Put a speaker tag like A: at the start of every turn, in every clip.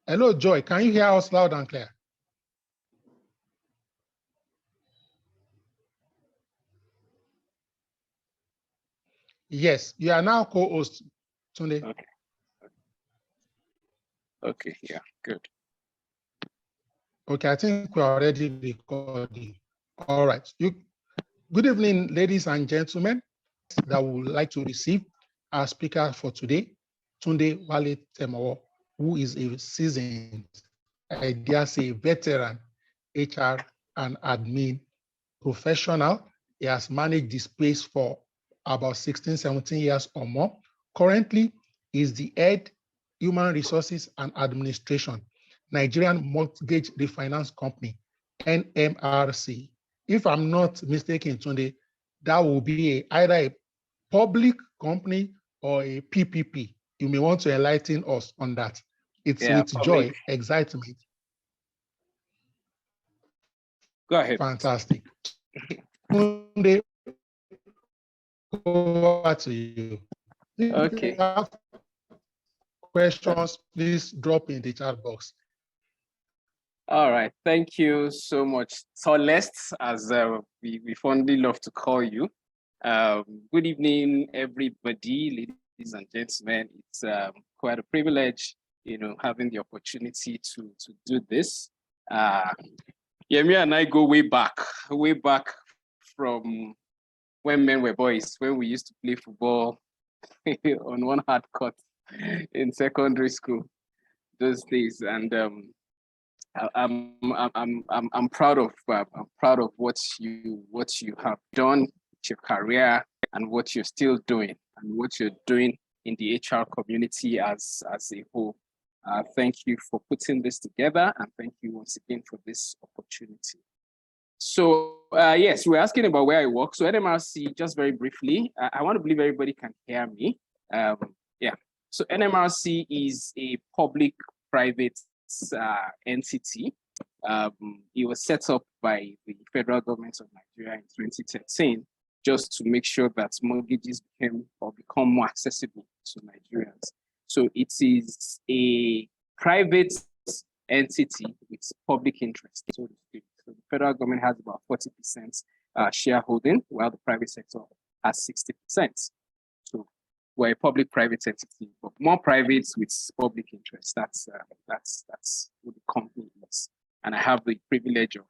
A: Hello, Joy. Can you hear us loud and clear? Yes, you are now co-host, Tunde.
B: Okay. Okay, yeah, good.
A: Okay, I think we're already recording. All right. Good evening, ladies and gentlemen, that would like to receive our speaker for today, Tunde Wale Temowo, who is a seasoned, I dare say, veteran HR and admin professional. He has managed the space for about 16, 17 years or more. Currently, he is the head human resources and administration, Nigerian Mortgage Refinance Company, NMRC. If I'm not mistaken, Tunde, that will be either a public company or a PPP. You may want to enlighten us on that. It's with
B: public.
A: joy, excitement.
B: Go ahead.
A: Fantastic. Tunde, over to you.
B: Okay.
A: If you have questions, please drop in the chat box.
B: All right. Thank you so much, Celeste, as we fondly love to call you. Good evening, everybody, ladies and gentlemen. It's quite a privilege, having the opportunity to do this. Me and I go way back from when men were boys, when we used to play football on one hard court in secondary school those days, and I'm proud of what you have done with your career and what you're still doing and what you're doing in the HR community as a whole. Thank you for putting this together, and thank you once again for this opportunity. So yes, we're asking about where I work. So NMRC, just very briefly, I want to believe everybody can hear me. Yeah. So NMRC is a public-private entity. It was set up by the federal government of Nigeria in 2013, just to make sure that mortgages become more accessible to Nigerians. So it is a private entity with public interest, so to speak. So the federal government has about 40% shareholding, while the private sector has 60%. So we're a public-private entity, but more private with public interest. That's what the company is. And I have the privilege of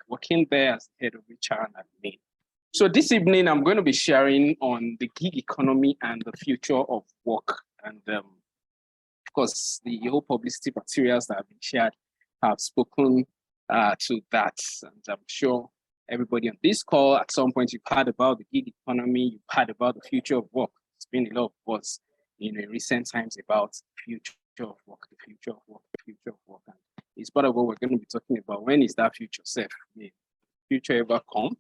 B: working there as the head of HR and admin. So this evening, I'm going to be sharing on the gig economy and the future of work. And of course, the whole publicity materials that have been shared have spoken to that. And I'm sure everybody on this call, at some point, you've heard about the gig economy, you've heard about the future of work. It's been a lot of buzz in recent times about the future of work, the future of work, the future of work. And it's part of what we're going to be talking about. When is that future safe? Future ever come?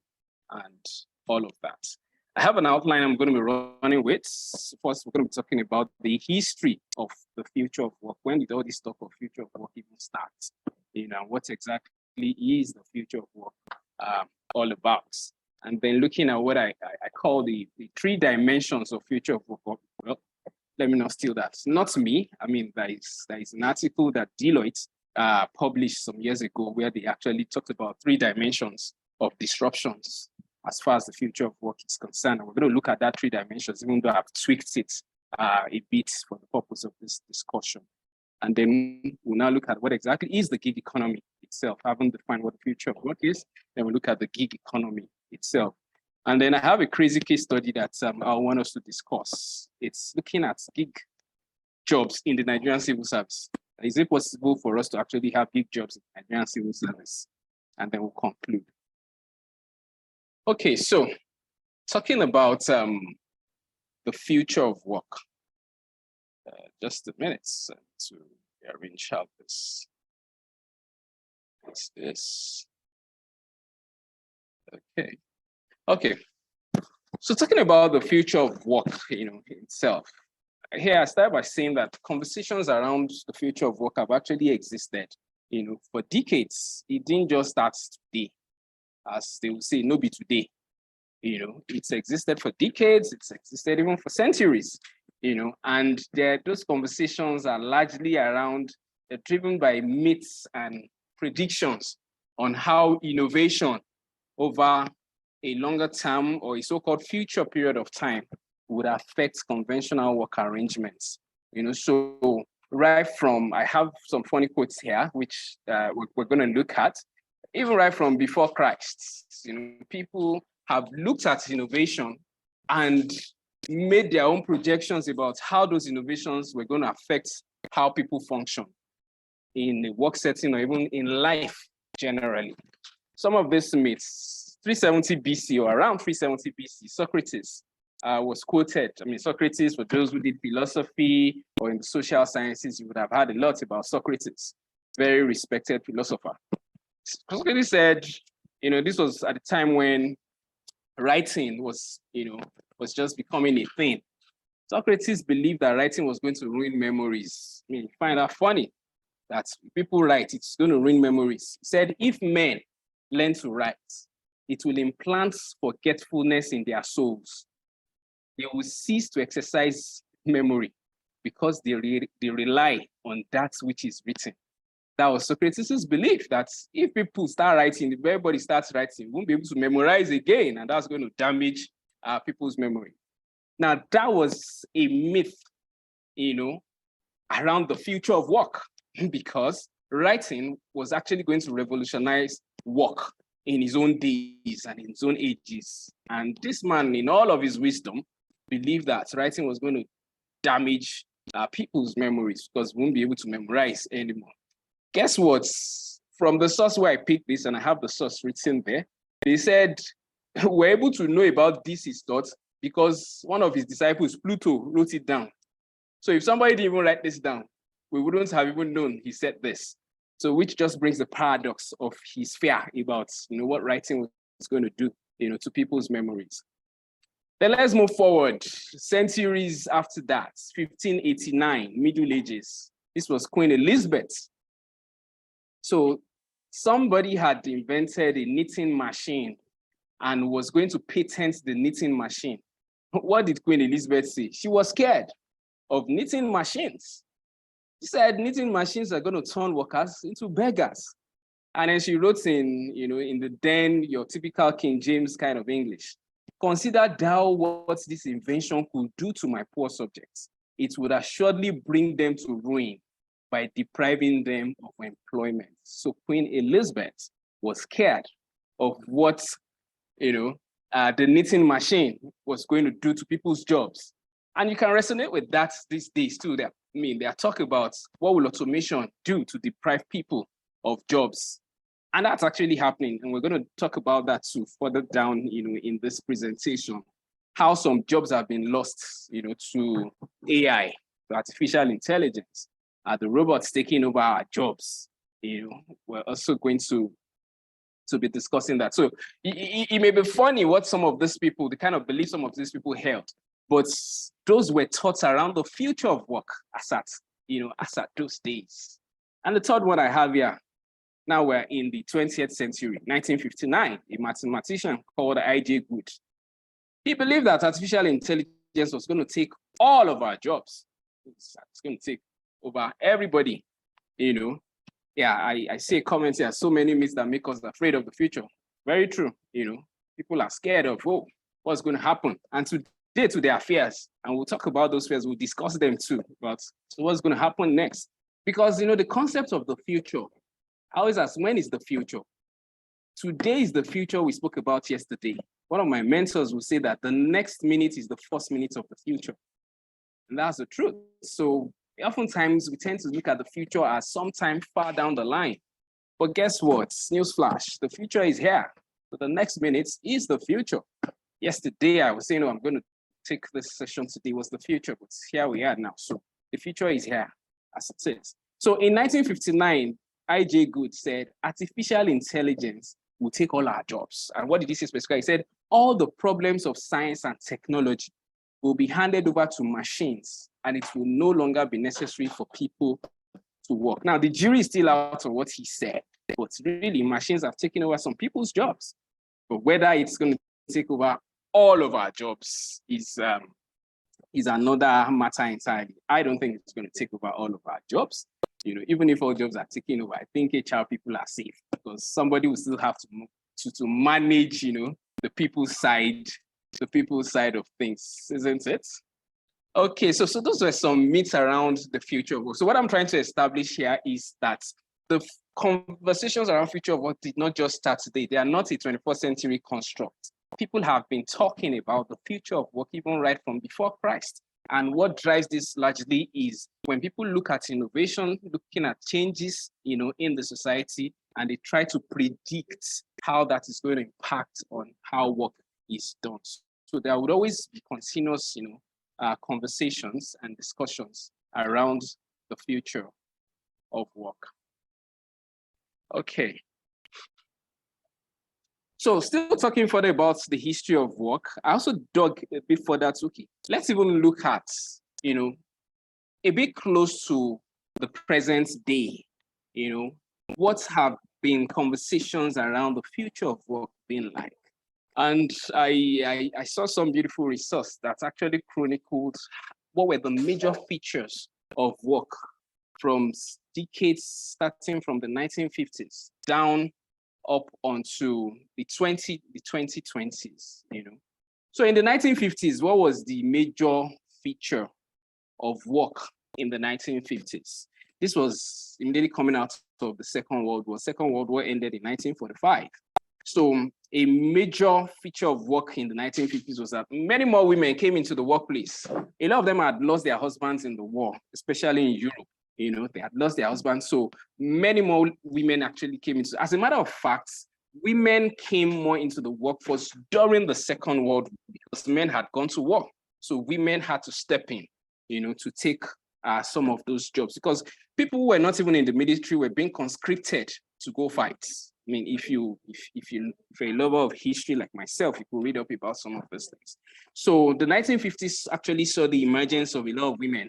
B: And all of that. I have an outline I'm going to be running with. First, we're going to be talking about the history of the future of work. When did all this talk of future of work even start? What exactly is the future of work all about? And then looking at what I call the 3 dimensions of future of work. Well, let me not steal that. Not me. I mean, there is an article that Deloitte published some years ago where they actually talked about 3 dimensions of disruptions as far as the future of work is concerned. And we're going to look at that 3 dimensions, even though I've tweaked it a bit for the purpose of this discussion. And then we'll now look at what exactly is the gig economy itself. I haven't defined what the future of work is. Then we'll look at the gig economy itself. And then I have a crazy case study that I want us to discuss. It's looking at gig jobs in the Nigerian civil service. Is it possible for us to actually have gig jobs in the Nigerian civil service? And then we'll conclude. Okay, so talking about the future of work. Just a minute to arrange out this. What's this? Okay. So talking about the future of work, itself. Here I start by saying that conversations around the future of work have actually existed, for decades. It didn't just start today, as they will say, no be today. It's existed for decades. It's existed even for centuries. And those conversations are largely around driven by myths and predictions on how innovation over a longer term or a so-called future period of time would affect conventional work arrangements. So right from, I have some funny quotes here, which we're going to look at, even right from before Christ. People have looked at innovation and made their own projections about how those innovations were going to affect how people function in a work setting or even in life generally. Some of these myths, 370 BC or around 370 BC, Socrates was quoted. Socrates, for those who did philosophy or in the social sciences, you would have heard a lot about Socrates, very respected philosopher. Socrates said, this was at a time when writing was just becoming a thing. Socrates believed that writing was going to ruin memories. You find that funny that people write, it's going to ruin memories. He said, if men learn to write, it will implant forgetfulness in their souls. They will cease to exercise memory because they rely on that which is written. That was Socrates' belief, that if people start writing, if everybody starts writing, we won't be able to memorize again, and that's going to damage people's memory. Now, that was a myth, around the future of work, because writing was actually going to revolutionize work in his own days and in his own ages. And this man, in all of his wisdom, believed that writing was going to damage people's memories because we won't be able to memorize anymore. Guess what? From the source where I picked this, and I have the source written there, they said we're able to know about this, his thoughts, because one of his disciples, Pluto, wrote it down. So if somebody didn't even write this down, we wouldn't have even known he said this. So which just brings the paradox of his fear about what writing was going to do to people's memories. Then let's move forward. Centuries after that, 1589, Middle Ages. This was Queen Elizabeth. So somebody had invented a knitting machine and was going to patent the knitting machine. What did Queen Elizabeth say? She was scared of knitting machines. She said knitting machines are going to turn workers into beggars. And then she wrote in the then, your typical King James kind of English, consider thou what this invention could do to my poor subjects. It would assuredly bring them to ruin by depriving them of employment. So Queen Elizabeth was scared of what the knitting machine was going to do to people's jobs. And you can resonate with that these days too. They are talking about what will automation do to deprive people of jobs. And that's actually happening. And we're going to talk about that too further down, in this presentation, how some jobs have been lost, to AI, to artificial intelligence. The robots taking over our jobs. We're also going to be discussing that. So it may be funny what some of these people, the kind of belief some of these people held, but those were thoughts around the future of work as at those days. And the third one I have here, now we're in the 20th century, 1959, a mathematician called I.J. Good. He believed that artificial intelligence was going to take all of our jobs. It's going to take over everybody, Yeah, I see a comment here, so many myths that make us afraid of the future. Very true, People are scared of, what's going to happen? And today to their fears, and we'll talk about those fears, we'll discuss them too, but what's going to happen next? Because, the concept of the future, I always ask, when is the future? Today is the future we spoke about yesterday. One of my mentors will say that the next minute is the first minute of the future. And that's the truth. So oftentimes we tend to look at the future as sometime far down the line. But guess what? Newsflash, the future is here. So the next minute is the future. Yesterday, I was saying, I'm going to take this session today was the future, but here we are now. So the future is here, as it is. So in 1959, I.J. Good said, artificial intelligence will take all our jobs. And what did he say specifically? He said, all the problems of science and technology will be handed over to machines, and it will no longer be necessary for people to work. Now, the jury is still out on what he said, but really, machines have taken over some people's jobs. But whether it's going to take over all of our jobs is another matter entirely. I don't think it's going to take over all of our jobs. Even if all jobs are taken over, I think HR people are safe because somebody will still have to manage, the people's side of things, isn't it? Okay, so those were some myths around the future of work. So what I'm trying to establish here is that the conversations around future of work did not just start today. They are not a 21st century construct. People have been talking about the future of work even right from before Christ. And what drives this largely is when people look at innovation, looking at changes, in the society, and they try to predict how that is going to impact on how work is done. So there would always be continuous, conversations and discussions around the future of work. Okay. So still talking further about the history of work, I also dug a bit further to, okay, let's even look at, a bit close to the present day, what have been conversations around the future of work been like? And I saw some beautiful research that actually chronicled what were the major features of work from decades starting from the 1950s down up onto the 2020s, So in the 1950s, what was the major feature of work in the 1950s? This was immediately coming out of the Second World War. Second World War ended in 1945. So a major feature of work in the 1950s was that many more women came into the workplace. A lot of them had lost their husbands in the war, especially in Europe. They had lost their husbands. So many more women actually came into, as a matter of fact, women came more into the workforce during the Second World War because men had gone to war. So women had to step in, to take some of those jobs because people who were not even in the military were being conscripted to go fight. I mean, if you're a lover of history like myself, you could read up about some of those things. So the 1950s actually saw the emergence of a lot of women,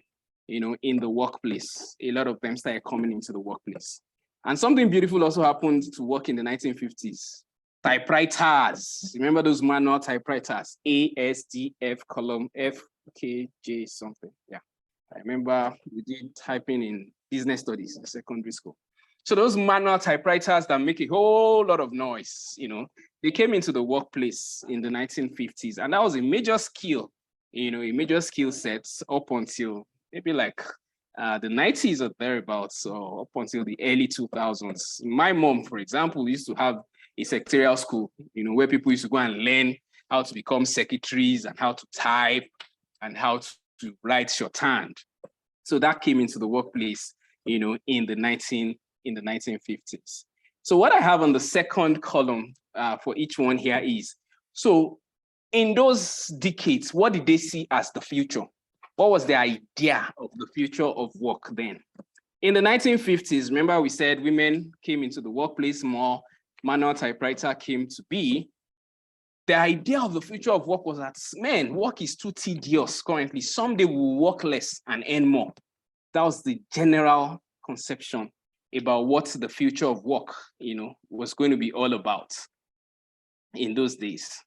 B: in the workplace. A lot of them started coming into the workplace. And something beautiful also happened to work in the 1950s. Typewriters. Remember those manual typewriters? ASDF column FKJ something. Yeah. I remember we did typing in business studies in secondary school. So those manual typewriters that make a whole lot of noise, they came into the workplace in the 1950s. And that was a major skill, a major skill set up until maybe like the 90s or thereabouts, or up until the early 2000s. My mom, for example, used to have a secretarial school, where people used to go and learn how to become secretaries and how to type and how to write shorthand. So that came into the workplace, in the 1950s. So what I have on the second column for each one here is, so in those decades, what did they see as the future? What was the idea of the future of work then? In the 1950s, remember we said women came into the workplace more, manual typewriter came to be. The idea of the future of work was that, man, work is too tedious currently. Someday we'll work less and earn more. That was the general conception about what the future of work, was going to be all about in those days.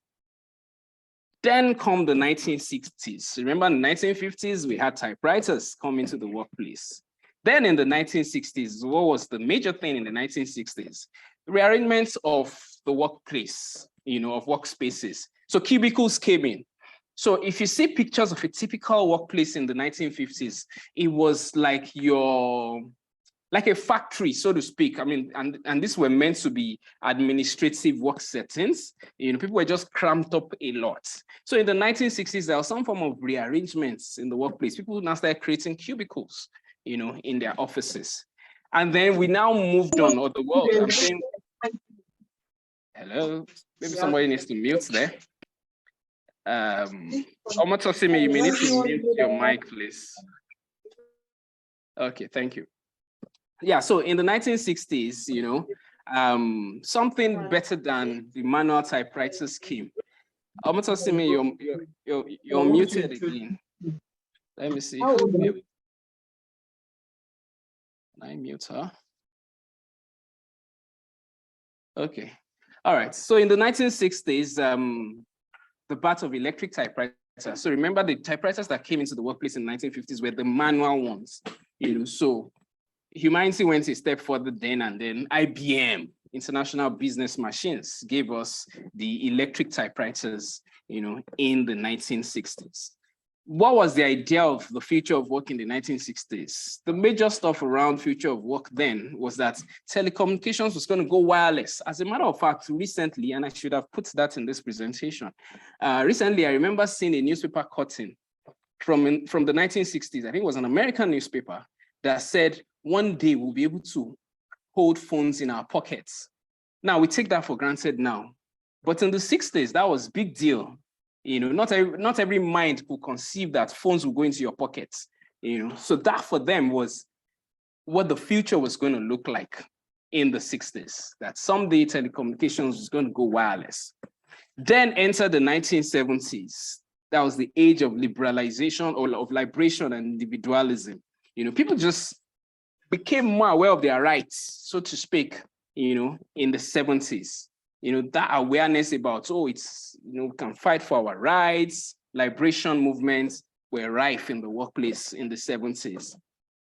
B: Then come the 1960s. Remember in the 1950s, we had typewriters come into the workplace. Then in the 1960s, what was the major thing in the 1960s? Rearrangement of the workplace, of workspaces. So cubicles came in. So if you see pictures of a typical workplace in the 1950s, it was like like a factory, so to speak. I mean, and these were meant to be administrative work settings. People were just cramped up a lot. So in the 1960s, there was some form of rearrangements in the workplace. People now started creating cubicles, in their offices. And then we now moved on, or the world, I'm saying, hello, maybe somebody needs to mute there. Omotosimi, you may need to mute your mic, please. Okay, thank you. Yeah, so in the 1960s, something better than the manual typewriters came. Omotosimi, you're muted again. Let me see. Can I mute her? Okay. All right. So in the 1960s, the birth of electric typewriters. So remember the typewriters that came into the workplace in the 1950s were the manual ones. So humanity went a step further then, and then IBM, International Business Machines, gave us the electric typewriters, in the 1960s. What was the idea of the future of work in the 1960s? The major stuff around future of work then was that telecommunications was going to go wireless. As a matter of fact, recently, and I should have put that in this presentation, recently I remember seeing a newspaper cutting from the 1960s. I think it was an American newspaper that said, one day we'll be able to hold phones in our pockets. Now, we take that for granted now. But in the 60s, that was a big deal. Not every mind could conceive that phones will go into your pockets. So that for them was what the future was going to look like in the 60s, that someday telecommunications was going to go wireless. Then enter the 1970s. That was the age of liberalization, or of liberation and individualism. People just became more aware of their rights, so to speak, in the 70s. That awareness about, we can fight for our rights, liberation movements were rife in the workplace in the 70s.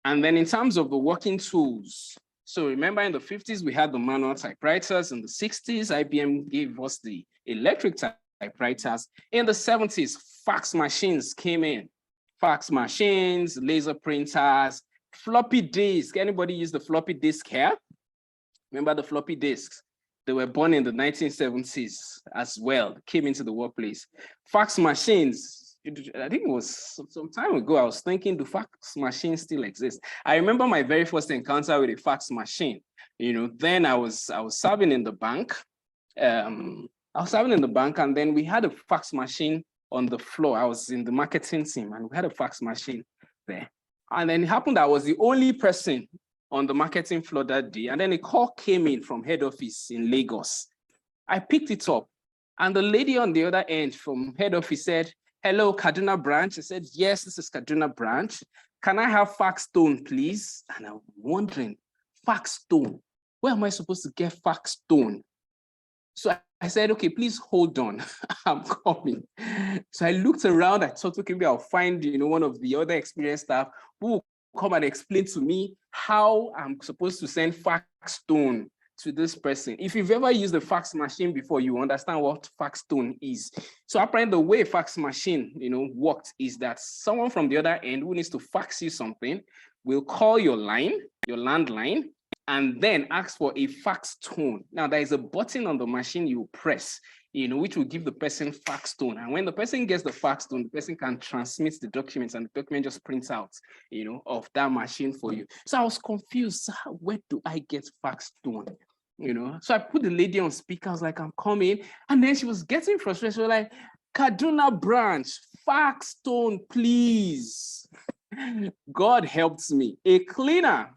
B: And then in terms of the working tools, so remember in the 50s, we had the manual typewriters. In the 60s, IBM gave us the electric typewriters. In the 70s, fax machines came in. Fax machines, laser printers, floppy disk. Anybody use the floppy disk here? Remember the floppy disks? They were born in the 1970s as well, came into the workplace. Fax machines, I think it was some time ago, I was thinking, do fax machines still exist? I remember my very first encounter with a fax machine. Then I was serving in the bank. And then we had a fax machine on the floor. I was in the marketing team, and we had a fax machine there. And then it happened that I was the only person on the marketing floor that day. And then a call came in from head office in Lagos. I picked it up, and the lady on the other end from head office said, "Hello, Kaduna branch." I said, "Yes, this is Kaduna branch. Can I have fax tone, please?" And I'm wondering, fax tone, where am I supposed to get fax tone? So I said, "Okay, please hold on, I'm coming." So I looked around, I thought, okay, maybe I'll find, one of the other experienced staff who will come and explain to me how I'm supposed to send fax tone to this person. If you've ever used a fax machine before, you understand what fax tone is. So apparently the way fax machine, worked is that someone from the other end who needs to fax you something will call your line, your landline, and then ask for a fax tone. Now, there is a button on the machine you press, which will give the person fax tone. And when the person gets the fax tone, the person can transmit the documents, and the document just prints out, of that machine for you. So I was confused. Where do I get fax tone? So I put the lady on speaker. I was like, "I'm coming." And then she was getting frustrated. She was like, "Kaduna branch, fax tone, please." God helped me. A cleaner.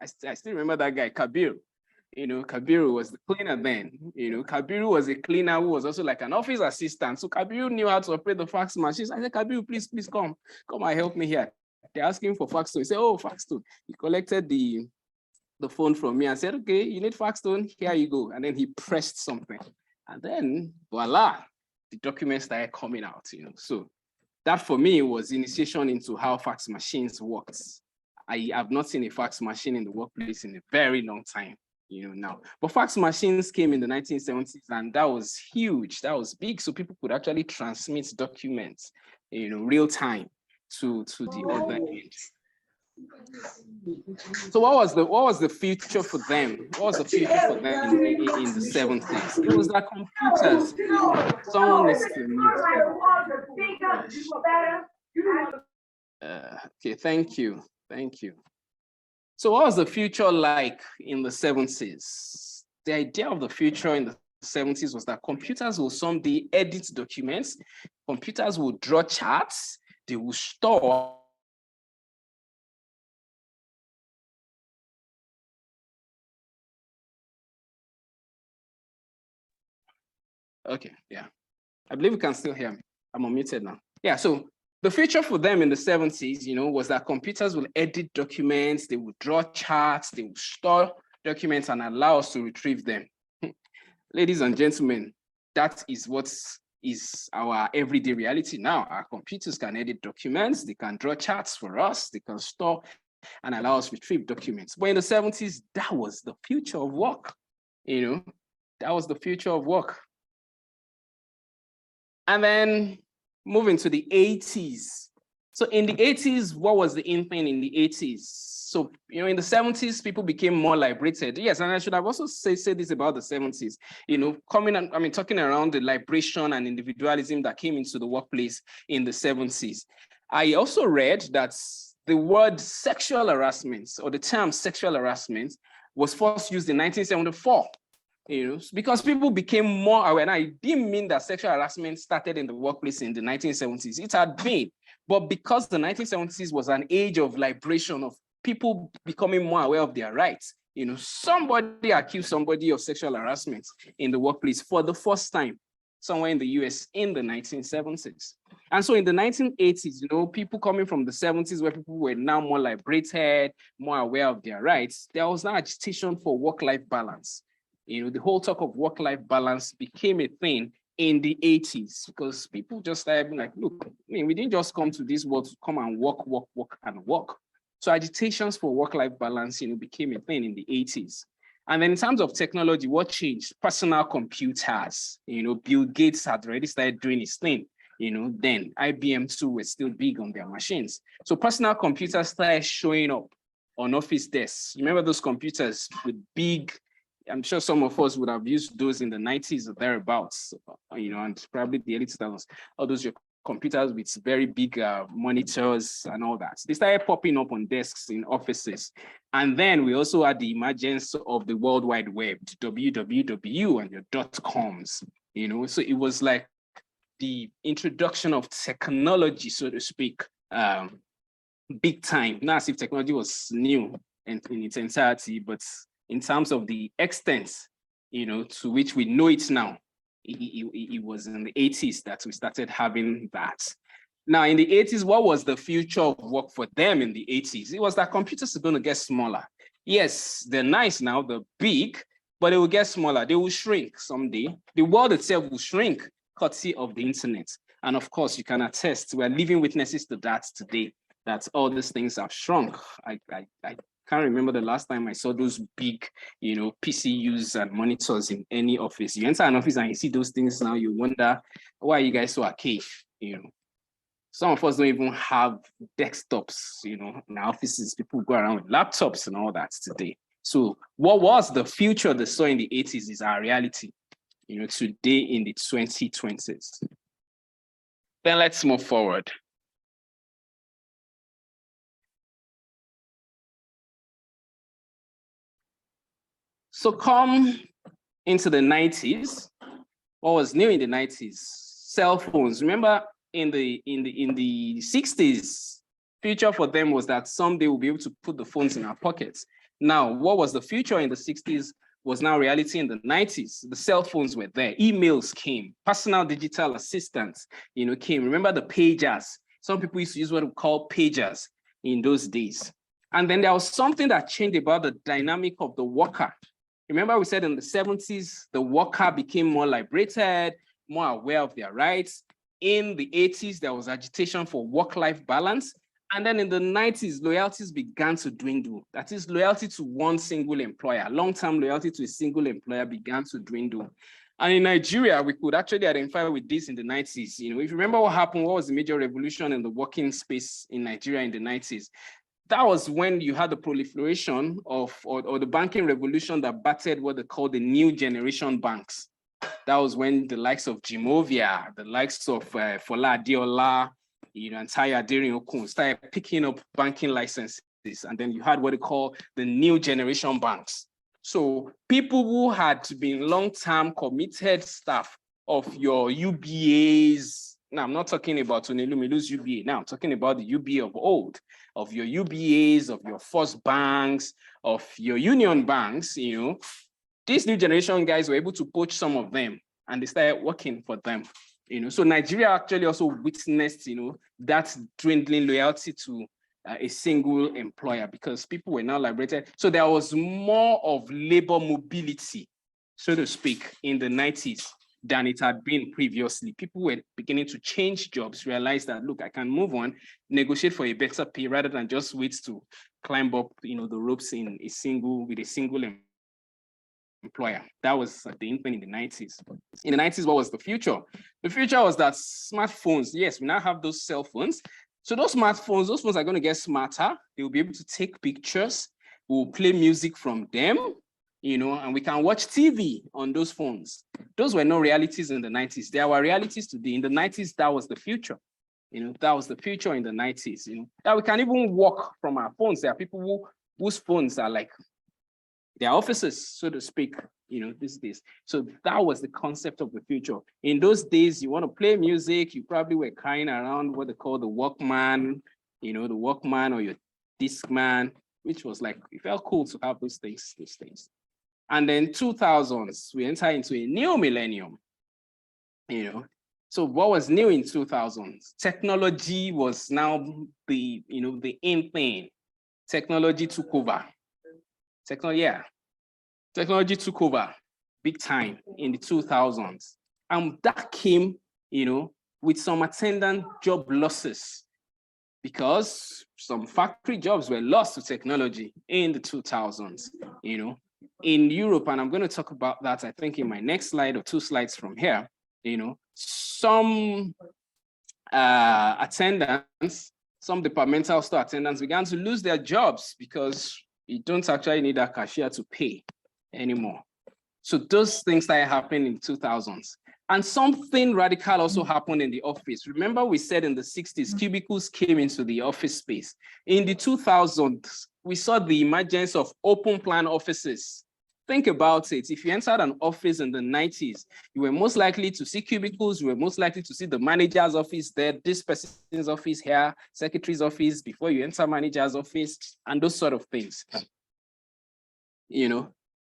B: I still remember that guy, Kabir. Kabiru was the cleaner then. Kabiru was a cleaner who was also like an office assistant. So Kabiru knew how to operate the fax machine. I said, "Kabiru, please come and help me here." They're asking for fax tone. He said, "Oh, fax tone." He collected the phone from me and said, "Okay, you need fax tone, here you go." And then he pressed something. And then voila, the documents started coming out, So that for me was initiation into how fax machines worked. I have not seen a fax machine in the workplace in a very long time, now. But fax machines came in the 1970s, and that was huge. That was big. So people could actually transmit documents, real time to the other end. So what was the future for them? What was the future for them in the 70s? It was like computers. Someone needs to mute. Okay, thank you. So what was the future like in the 70s? The idea of the future in the 70s was that computers will someday edit documents, computers will draw charts, they will store. Okay, yeah. I believe you can still hear me. I'm unmuted now. Yeah, so the future for them in the 70s, was that computers will edit documents, they will draw charts, they will store documents and allow us to retrieve them. Ladies and gentlemen, that is what is our everyday reality now. Our computers can edit documents, they can draw charts for us, they can store and allow us to retrieve documents. But in the 70s, that was the future of work. That was the future of work. And then moving to the 80s. So in the 80s, what was the in thing in the 80s? So, in the 70s, people became more liberated. Yes, and I should have also said this about the 70s, talking around the liberation and individualism that came into the workplace in the 70s. I also read that the word sexual harassment, or the term sexual harassment, was first used in 1974. Because people became more aware. And I didn't mean that sexual harassment started in the workplace in the 1970s. It had been, but because the 1970s was an age of liberation, of people becoming more aware of their rights, somebody accused somebody of sexual harassment in the workplace for the first time somewhere in the US in the 1970s. And so in the 1980s, people coming from the 70s, where people were now more liberated, more aware of their rights, there was now agitation for work-life balance. The whole talk of work-life balance became a thing in the 80s, because people just started being like, look, we didn't just come to this world to come and work, and work. So agitations for work-life balance, became a thing in the 80s. And then in terms of technology, what changed? Personal computers. Bill Gates had already started doing his thing. Then IBM too was still big on their machines. So personal computers started showing up on office desks. You remember those computers with big, I'm sure some of us would have used those in the 90s or thereabouts, and probably the early 2000s. All those computers with very big monitors and all that. They started popping up on desks in offices. And then we also had the emergence of the World Wide Web, www and your .coms. So it was like the introduction of technology, so to speak, big time. Not as if technology was new in its entirety, but in terms of the extent, to which we know it now, it was in the 80s that we started having that. Now, in the 80s, what was the future of work for them in the 80s? It was that computers are going to get smaller. Yes, they're nice now, they're big, but they will get smaller. They will shrink someday. The world itself will shrink, courtesy of the internet. And of course, you can attest, we're living witnesses to that today, that all these things have shrunk. I can't remember the last time I saw those big, PCUs and monitors in any office. You enter an office and you see those things now, you wonder, why are you guys so archaic? Some of us don't even have desktops, in our offices. People go around with laptops and all that today. So what was the future they saw in the 80s is our reality, today in the 2020s. Then let's move forward. So come into the 90s. What was new in the 90s? Cell phones. Remember in the 60s, future for them was that someday we'll be able to put the phones in our pockets. Now, what was the future in the 60s was now reality in the 90s. The cell phones were there. Emails came. Personal digital assistants, came. Remember the pagers? Some people used to use what we call pagers in those days. And then there was something that changed about the dynamic of the worker. Remember we said in the 70s, the worker became more liberated, more aware of their rights. In the 80s, there was agitation for work-life balance. And then in the 90s, loyalties began to dwindle. That is, loyalty to one single employer, long-term loyalty to a single employer began to dwindle. And in Nigeria, we could actually identify with this in the 90s. If you remember what happened, what was the major revolution in the working space in Nigeria in the 90s? That was when you had the proliferation of, or the banking revolution that battered what they call the new generation banks. That was when the likes of Jimovia, the likes of Fola Adiola, and Tayo Aderinokun started picking up banking licenses. And then you had what they call the new generation banks. So people who had been long-term committed staff of your UBAs, now I'm not talking about Tunde UBA, now I'm talking about the UBA of old, of your UBAs, of your First Banks, of your Union Banks, these new generation guys were able to poach some of them and they started working for them. So Nigeria actually also witnessed, that dwindling loyalty to a single employer because people were now liberated. So there was more of labor mobility, so to speak, in the 90s. than it had been previously. People were beginning to change jobs, realize that, look, I can move on, negotiate for a better pay rather than just wait to climb up, the ropes with a single employer. That was the thing in the 90s. In the 90s, what was the future? The future was that smartphones, yes, we now have those cell phones. So those phones are going to get smarter. They will be able to take pictures. We'll play music from them, and we can watch TV on those phones. Those were no realities in the 90s. There were realities today. In the 90s, that was the future. That was the future in the 90s. That we can even work from our phones. There are people whose phones are like their offices, so to speak, these days. So that was the concept of the future. In those days, you want to play music, you probably were carrying around what they call the Walkman, the Walkman or your Discman, which was like, it felt cool to have those things. And then 2000s, we enter into a new millennium, So what was new in 2000s? Technology was now the in thing. Technology took over. Technology took over big time in the 2000s. And that came, with some attendant job losses because some factory jobs were lost to technology in the 2000s, In Europe, and I'm going to talk about that, I think, in my next slide or 2 slides from here, some attendants, some departmental store attendants began to lose their jobs because you don't actually need a cashier to pay anymore. So those things started happening in the 2000s. And something radical also happened in the office. Remember, we said in the 60s, cubicles came into the office space. In the 2000s, we saw the emergence of open plan offices. Think about it. If you entered an office in the 90s, you were most likely to see cubicles, you were most likely to see the manager's office there, this person's office here, secretary's office, before you enter manager's office, and those sort of things.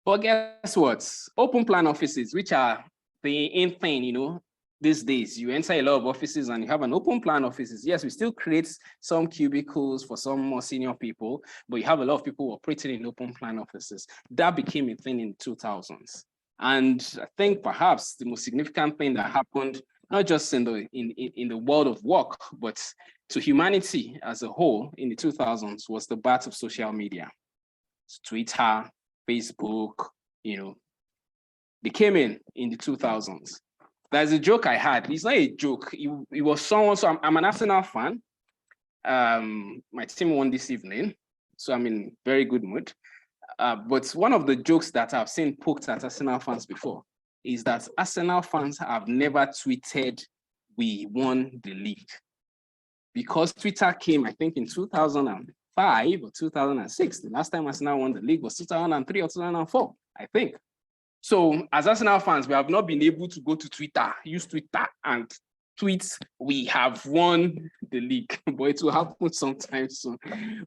B: But guess what? Open plan offices, which are the in thing, these days, you enter a lot of offices and you have an open plan offices. Yes, we still create some cubicles for some more senior people, but you have a lot of people operating in open plan offices. That became a thing in the 2000s. And I think perhaps the most significant thing that happened, not just in the world of work, but to humanity as a whole in the 2000s was the birth of social media. Twitter, Facebook, they came in the 2000s. There's a joke I had. It's not a joke. It was someone. So I'm an Arsenal fan. My team won this evening, so I'm in very good mood. But one of the jokes that I've seen poked at Arsenal fans before is that Arsenal fans have never tweeted, "We won the league," because Twitter came, I think, in 2005 or 2006. The last time Arsenal won the league was 2003 or 2004, I think. So as Arsenal fans, we have not been able to go to Twitter, use Twitter and tweet, "We have won the league," but it will happen sometime soon.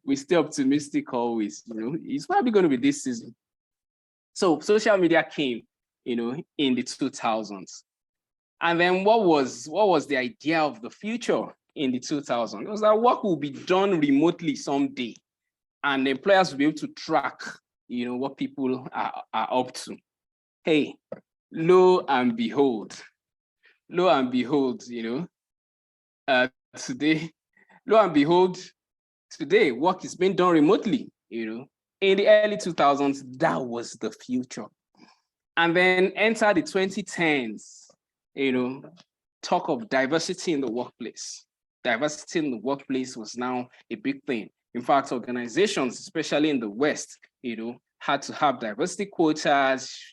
B: We're still optimistic always, It's probably going to be this season. So social media came, in the 2000s. And then what was the idea of the future in the 2000s? It was that work will be done remotely someday, and employers will be able to track, what people are up to. Hey, lo and behold, today work is being done remotely, In the early 2000s, that was the future. And then enter the 2010s, talk of diversity in the workplace. Diversity in the workplace was now a big thing. In fact, organizations, especially in the West, had to have diversity quotas,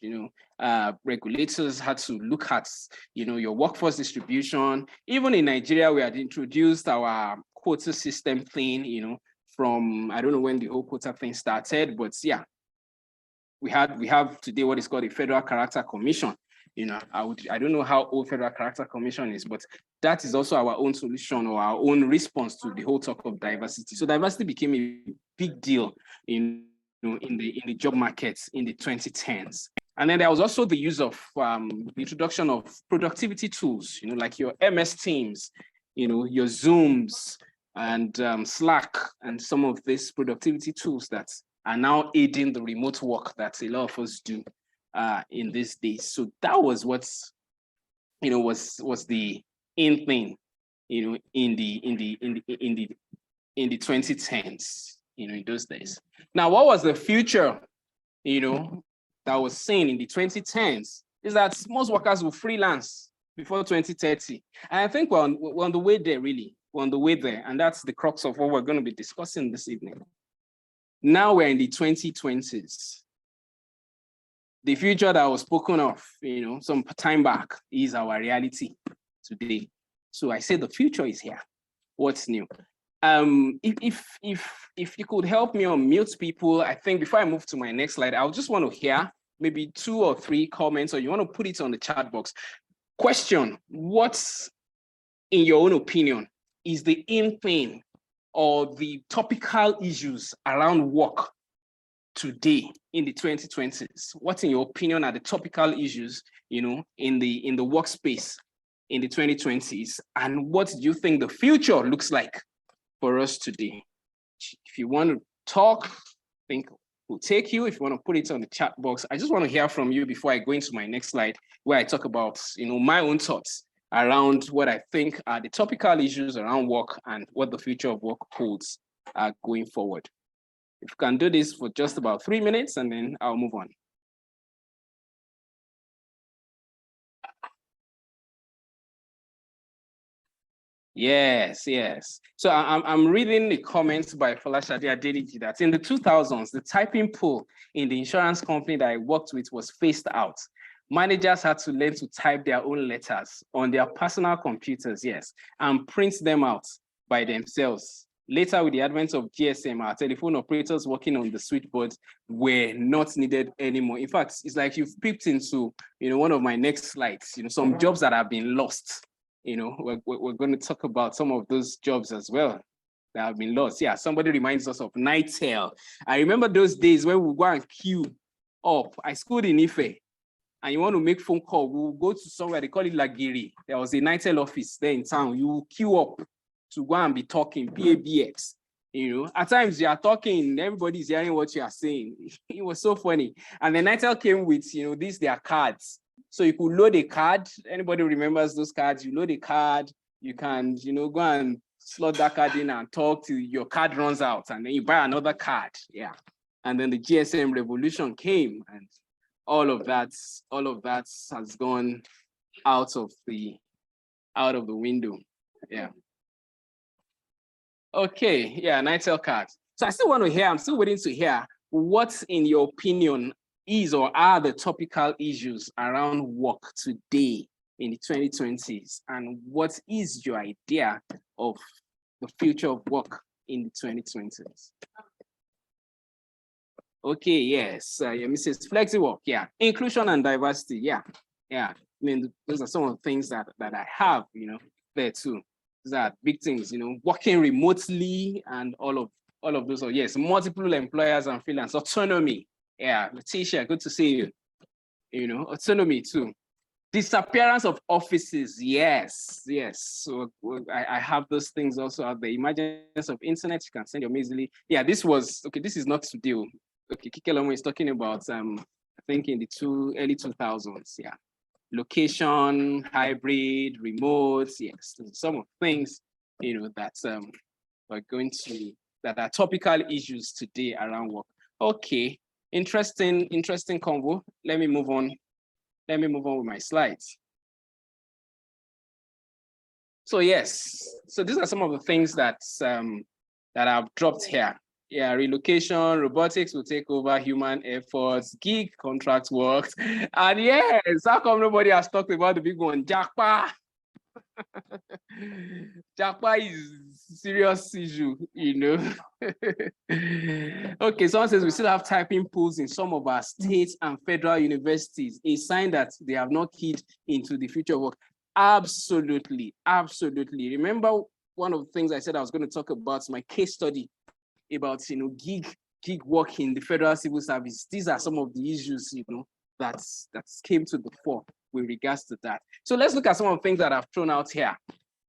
B: regulators had to look at, your workforce distribution. Even in Nigeria, we had introduced our quota system thing, from, I don't know when the whole quota thing started, but yeah, we have today what is called a Federal Character Commission. I don't know how old Federal Character Commission is, but that is also our own solution or our own response to the whole talk of diversity. So diversity became a big deal in the job markets in the 2010s. And then there was also the use of the introduction of productivity tools, like your MS Teams, your Zooms and Slack, and some of these productivity tools that are now aiding the remote work that a lot of us do in these days. So that was what was the in thing, in the 2010s, in those days. Now, what was the future, that was seen in the 2010s is that most workers will freelance before 2030. And I think we're on the way there, really. We're on the way there. And that's the crux of what we're going to be discussing this evening. Now we're in the 2020s. The future that was spoken of, some time back is our reality today. So I say the future is here. What's new? If you could help me unmute people, I think before I move to my next slide, I'll just want to hear maybe 2 or 3 comments, or you want to put it on the chat box. Question: what's, in your own opinion, is the in thing or the topical issues around work today in the 2020s? What, in your opinion, are the topical issues, in the workspace in the 2020s? And what do you think the future looks like for us today? If you want to talk, I think we'll take you. If you want to put it on the chat box, I just want to hear from you before I go into my next slide, where I talk about, my own thoughts around what I think are the topical issues around work and what the future of work holds going forward. If you can do this for just about 3 minutes, and then I'll move on. Yes. So I'm reading the comments by Folashade Adeniji that in the 2000s, the typing pool in the insurance company that I worked with was phased out. Managers had to learn to type their own letters on their personal computers, yes, and print them out by themselves. Later, with the advent of GSM, our telephone operators working on the switchboards were not needed anymore. In fact, it's like you've peeped into, one of my next slides, some jobs that have been lost. We're going to talk about some of those jobs as well that have been lost. Yeah, somebody reminds us of Nightel. I remember those days when we go and queue up. I schooled in Ife, and you want to make phone call, we'll go to somewhere, they call it Lagiri. There was a Nightel office there in town. You queue up to go and be talking, PABX. At times you are talking, everybody's hearing what you are saying. It was so funny. And the Nightel came with, these, their cards. So you could load a card. Anybody remembers those cards? You load a card, you can, go and slot that card in and talk till your card runs out, and then you buy another card. Yeah. And then the GSM revolution came, and all of that has gone out of the window. Yeah. Okay, yeah, Nightel card. So I still want to hear, I'm still waiting to hear what, in your opinion, is or are the topical issues around work today in the 2020s, and what is your idea of the future of work in the 2020s? Okay, yes, Mrs. Flexi work, yeah, inclusion and diversity, yeah. I mean, those are some of the things that I have, there too. These are big things, working remotely and all of those. Yes, multiple employers and freelance autonomy. Yeah, Letitia, good to see you. Autonomy too. Disappearance of offices. Yes. So I have those things also out there. Emergence of internet, you can send your mail easily. Yeah, this is not to deal. Okay, Kikelomo is talking about I think in the early 2000s. Yeah. Location, hybrid, remote, yes. Some of the things, that that are topical issues today around work. Okay. Interesting convo. Let me move on with my slides. So yes, so these are some of the things that I've dropped here. Yeah, relocation, robotics will take over human efforts, gig contract works, and yes, how come nobody has talked about the big one, Japa? Japa is serious issue, Okay, someone says we still have typing pools in some of our states and federal universities, a sign that they have not keyed into the future work. Absolutely. Remember one of the things I said I was going to talk about, my case study about, gig work in the federal civil service. These are some of the issues, that came to the fore with regards to that. So let's look at some of the things that I've thrown out here.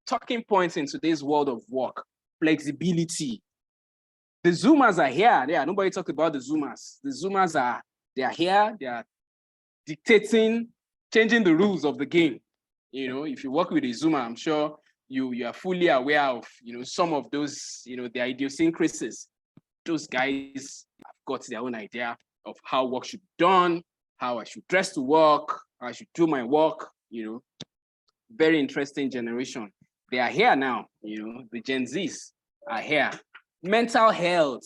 B: Talking points in today's world of work, flexibility. The Zoomers are here. Yeah, nobody talked about the Zoomers. The Zoomers they are here. They are dictating, changing the rules of the game. if you work with a Zoomer, I'm sure you are fully aware of, some of those, the idiosyncrasies. Those guys have got their own idea of how work should be done, how I should dress to work, how I should do my work, very interesting generation. They are here now, the Gen Zs are here. Mental health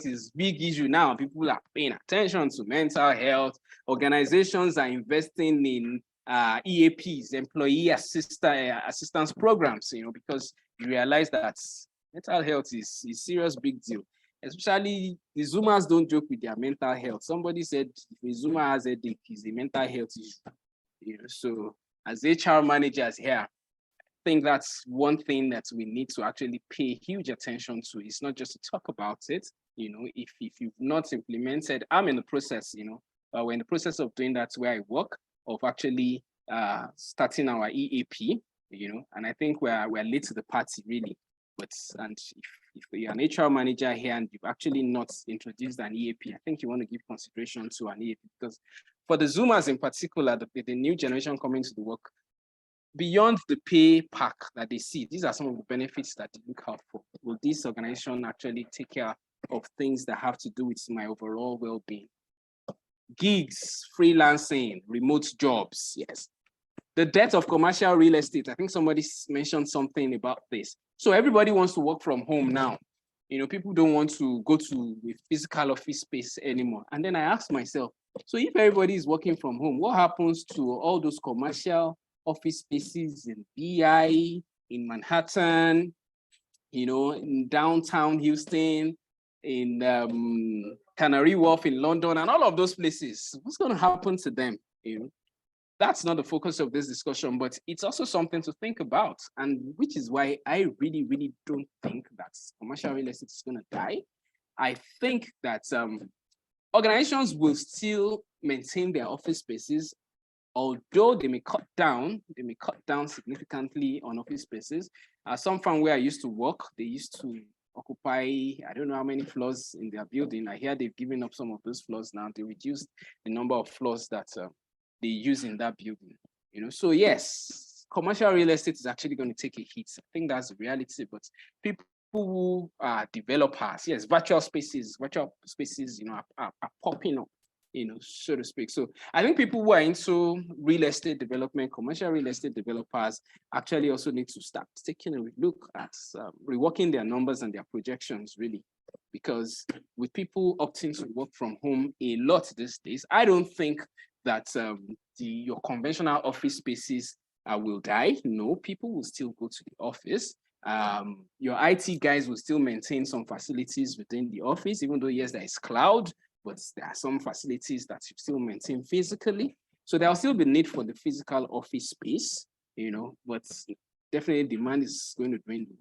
B: is big issue now. People are paying attention to mental health. Organizations are investing in EAPs, employee assistance programs, because you realize that mental health is a serious big deal. Especially the Zoomers don't joke with their mental health. Somebody said if a Zoomer has a headache, it's a mental health issue. So as HR managers here, I think that's one thing that we need to actually pay huge attention to. It's not just to talk about it. If you've not implemented, I'm in the process, we're in the process of doing that where I work, of actually starting our EAP, and I think we're late to the party really. And if you're an HR manager here and you've actually not introduced an EAP, I think you want to give consideration to an EAP, because for the Zoomers in particular, the new generation coming to the work, beyond the pay pack that they see, these are some of the benefits that they look out for. Will this organization actually take care of things that have to do with my overall well-being? Gigs, freelancing, remote jobs, yes. The death of commercial real estate. I think somebody mentioned something about this. So everybody wants to work from home now. People don't want to go to a physical office space anymore. And then I asked myself, so if everybody is working from home, what happens to all those commercial office spaces in BI, in Manhattan, in downtown Houston, in Canary Wharf in London, and all of those places? What's going to happen to them? That's not the focus of this discussion, but it's also something to think about, and which is why I really, really don't think that commercial real estate is going to die. I think that organizations will still maintain their office spaces, although they may cut down significantly on office spaces. Some firm where I used to work, they used to occupy, I don't know how many floors in their building. I hear they've given up some of those floors now. They reduced the number of floors that they use in that building. So yes, commercial real estate is actually going to take a hit. I think that's the reality, but people who are developers, yes, virtual spaces, are popping up, so to speak. So I think people who are into real estate development, commercial real estate developers, actually also need to start taking a look at reworking their numbers and their projections, really. Because with people opting to work from home a lot these days, I don't think that your conventional office spaces will die. No, people will still go to the office. Your IT guys will still maintain some facilities within the office, even though, yes, there is cloud, but there are some facilities that you still maintain physically. So there'll still be need for the physical office space, but definitely demand is going to dwindle.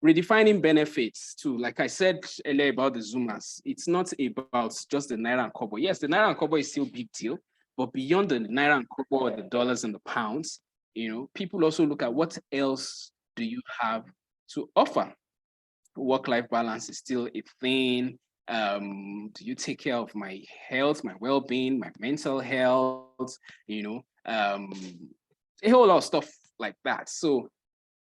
B: Redefining benefits too, like I said earlier about the Zoomers, it's not about just the Naira and Kobo. Yes, the Naira and Kobo is still a big deal, but beyond the Naira and Kobo, or the dollars and the pounds, people also look at what else do you have to offer. Work-life balance is still a thing. Do you take care of my health, my well-being, my mental health, a whole lot of stuff like that. So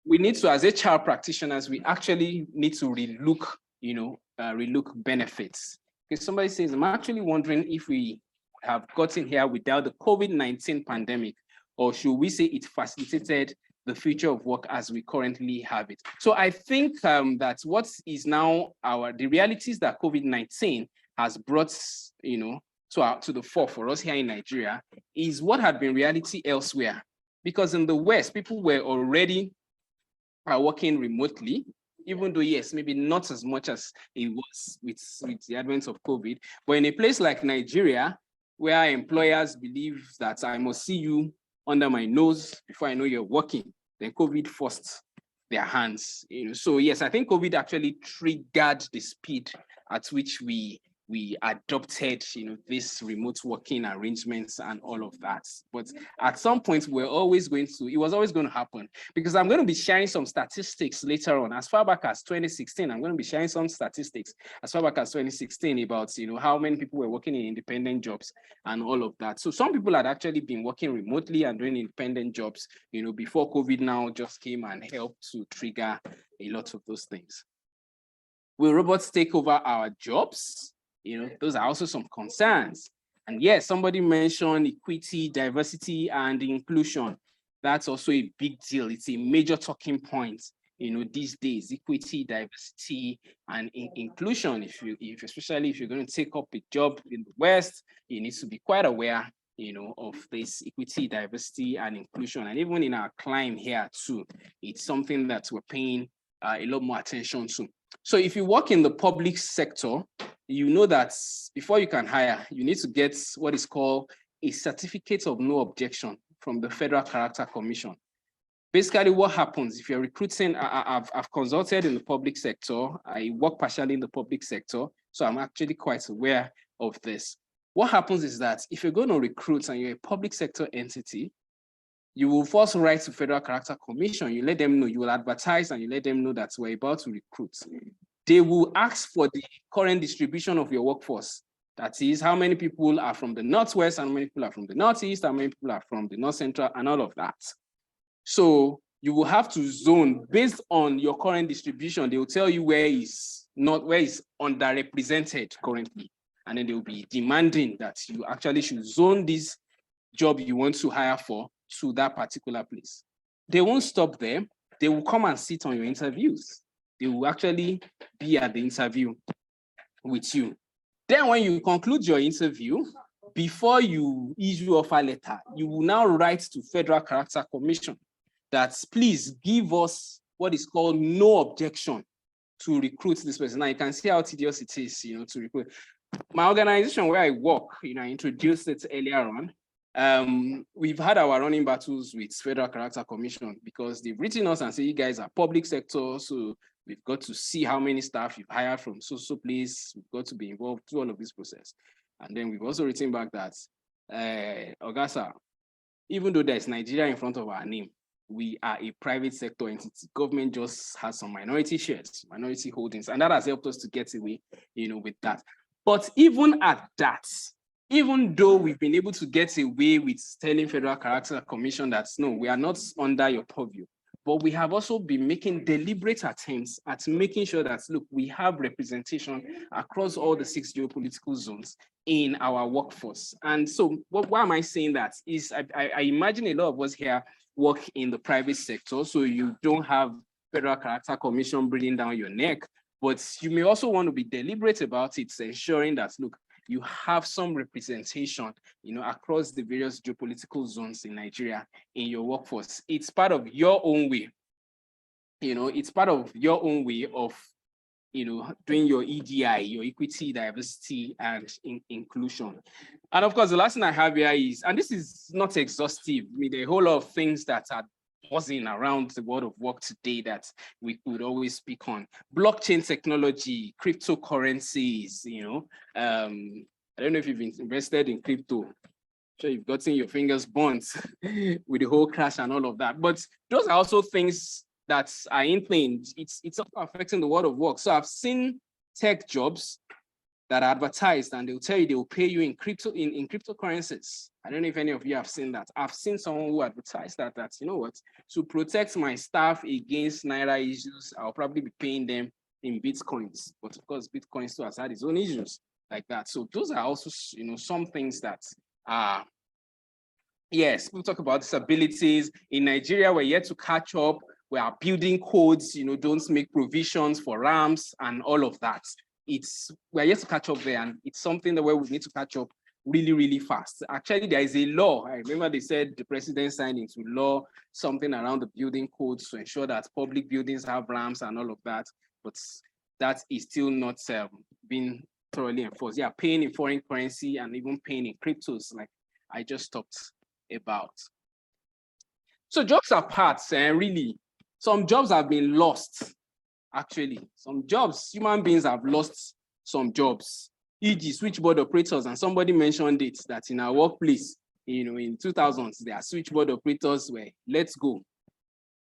B: we need to, as HR practitioners, we actually need to relook benefits. Because somebody says, I'm actually wondering if we have gotten here without the COVID-19 pandemic, or should we say it facilitated the future of work as we currently have it? So I think that what is now the realities that COVID-19 has brought, to the fore for us here in Nigeria is what had been reality elsewhere. Because in the West, people were already working remotely, even though, yes, maybe not as much as it was with the advent of COVID. But in a place like Nigeria, where employers believe that I must see you under my nose before I know you're working, then COVID forced their hands. So yes, I think COVID actually triggered the speed at which we we adopted, this remote working arrangements and all of that. But at some point, it was always going to happen, because I'm going to be sharing some statistics later on. As far back as 2016, I'm going to be sharing some statistics as far back as 2016 about, how many people were working in independent jobs and all of that. So some people had actually been working remotely and doing independent jobs, before COVID now just came and helped to trigger a lot of those things. Will robots take over our jobs? Those are also some concerns. And yes, somebody mentioned equity, diversity, and inclusion. That's also a big deal. It's a major talking point, these days. Equity, diversity, and inclusion. Especially if you're going to take up a job in the West, you need to be quite aware, of this equity, diversity, and inclusion. And even in our climb here too, it's something that we're paying a lot more attention to. So if you work in the public sector, you know that before you can hire, you need to get what is called a certificate of no objection from the Federal Character Commission. Basically, what happens if you're recruiting, I've consulted in the public sector, I work partially in the public sector, so I'm actually quite aware of this. What happens is that if you're going to recruit and you're a public sector entity, you will first write to Federal Character Commission. You let them know, you will advertise and you let them know that we're about to recruit. They will ask for the current distribution of your workforce. That is, how many people are from the Northwest, how many people are from the Northeast, how many people are from the North Central, and all of that. So you will have to zone based on your current distribution. They will tell you where is underrepresented currently. And then they will be demanding that you actually should zone this job you want to hire for to that particular place. They won't stop there. They will come and sit on your interviews. They will actually be at the interview with you. Then when you conclude your interview, before you issue offer letter, you will now write to Federal Character Commission that please give us what is called no objection to recruit this person. Now you can see how tedious it is, to recruit. My organization where I work, I introduced it earlier on. We've had our running battles with Federal Character Commission because they've written us and say, you guys are public sector, so we've got to see how many staff you've hired from so place. We've got to be involved through all of this process. And then we've also written back that, Ogasa, even though there's Nigeria in front of our name, we are a private sector entity. Government just has some minority shares, minority holdings, and that has helped us to get away, with that. But even at that, even though we've been able to get away with telling Federal Character Commission that, no, we are not under your purview, but we have also been making deliberate attempts at making sure that, look, we have representation across all the 6 geopolitical zones in our workforce. And so why am I saying that? Is I imagine a lot of us here work in the private sector, so you don't have Federal Character Commission breathing down your neck, but you may also want to be deliberate about it, ensuring that, look, you have some representation, across the various geopolitical zones in Nigeria in your workforce. It's part of your own way. It's part of your own way of, doing your EDI, your equity, diversity, and inclusion. And of course, the last thing I have here is, and this is not exhaustive, there are a whole lot of things that are buzzing around the world of work today that we could always speak on. Blockchain technology, cryptocurrencies, I don't know if you've been invested in crypto. I'm sure you've gotten your fingers burnt with the whole crash and all of that. But those are also things that are in play. It's also affecting the world of work. So I've seen tech jobs that are advertised and they'll tell you they will pay you in cryptocurrencies. I don't know if any of you have seen that. I've seen someone who advertised that you know what, to protect my staff against Naira issues, I'll probably be paying them in Bitcoins. But of course, Bitcoin still has had its own issues like that. So those are also, some things that are, yes, we'll talk about disabilities. In Nigeria, we're yet to catch up. We are building codes, don't make provisions for ramps and all of that. We're yet to catch up there, and it's something that we need to catch up really, really fast. Actually, there is a law. I remember they said the president signed into law something around the building codes to ensure that public buildings have ramps and all of that, but that is still not being thoroughly enforced. Yeah, paying in foreign currency and even paying in cryptos, like I just talked about. So jobs apart, really, some jobs have been lost. Actually, some jobs, human beings have lost some jobs. e.g. switchboard operators, and somebody mentioned it, that in our workplace, in 2000s, there are switchboard operators where let's go.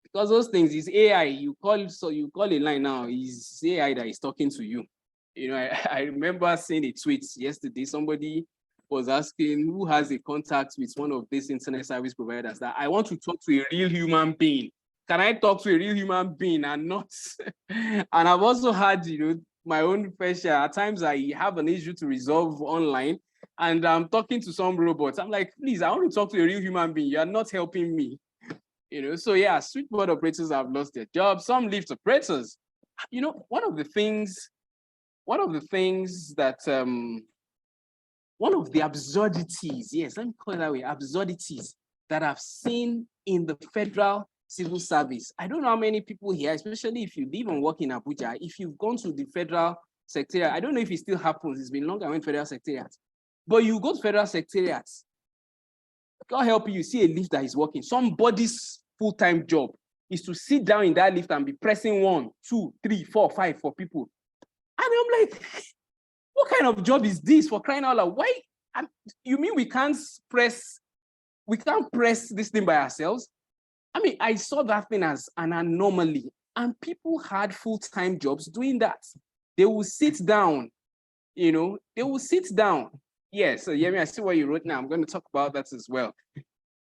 B: Because those things is AI, you call a line now, is AI that is talking to you. I remember seeing a tweet yesterday, somebody was asking who has a contact with one of these internet service providers, that I want to talk to a real human being. Can I talk to a real human being and not? And I've also had, my own fair share. At times I have an issue to resolve online and I'm talking to some robots. I'm like, please, I want to talk to a real human being. You are not helping me. So yeah, switchboard operators have lost their jobs. Some lift operators. One of the absurdities, yes, let me call it that way, absurdities that I've seen in the federal civil service. I don't know how many people here, especially if you live and work in Abuja, if you've gone to the federal secretariat, I don't know if it still happens, it's been long I went to federal secretariat, but you go to federal secretariat, God help you see a lift that is working. Somebody's full-time job is to sit down in that lift and be pressing 1, 2, 3, 4, 5 for people. And I'm like, what kind of job is this, for crying out loud? Why? You mean we can't press this thing by ourselves? I mean, I saw that thing as an anomaly, and people had full-time jobs doing that. They will sit down, they will sit down. Yeah, so Yemi, I see what you wrote now. I'm going to talk about that as well.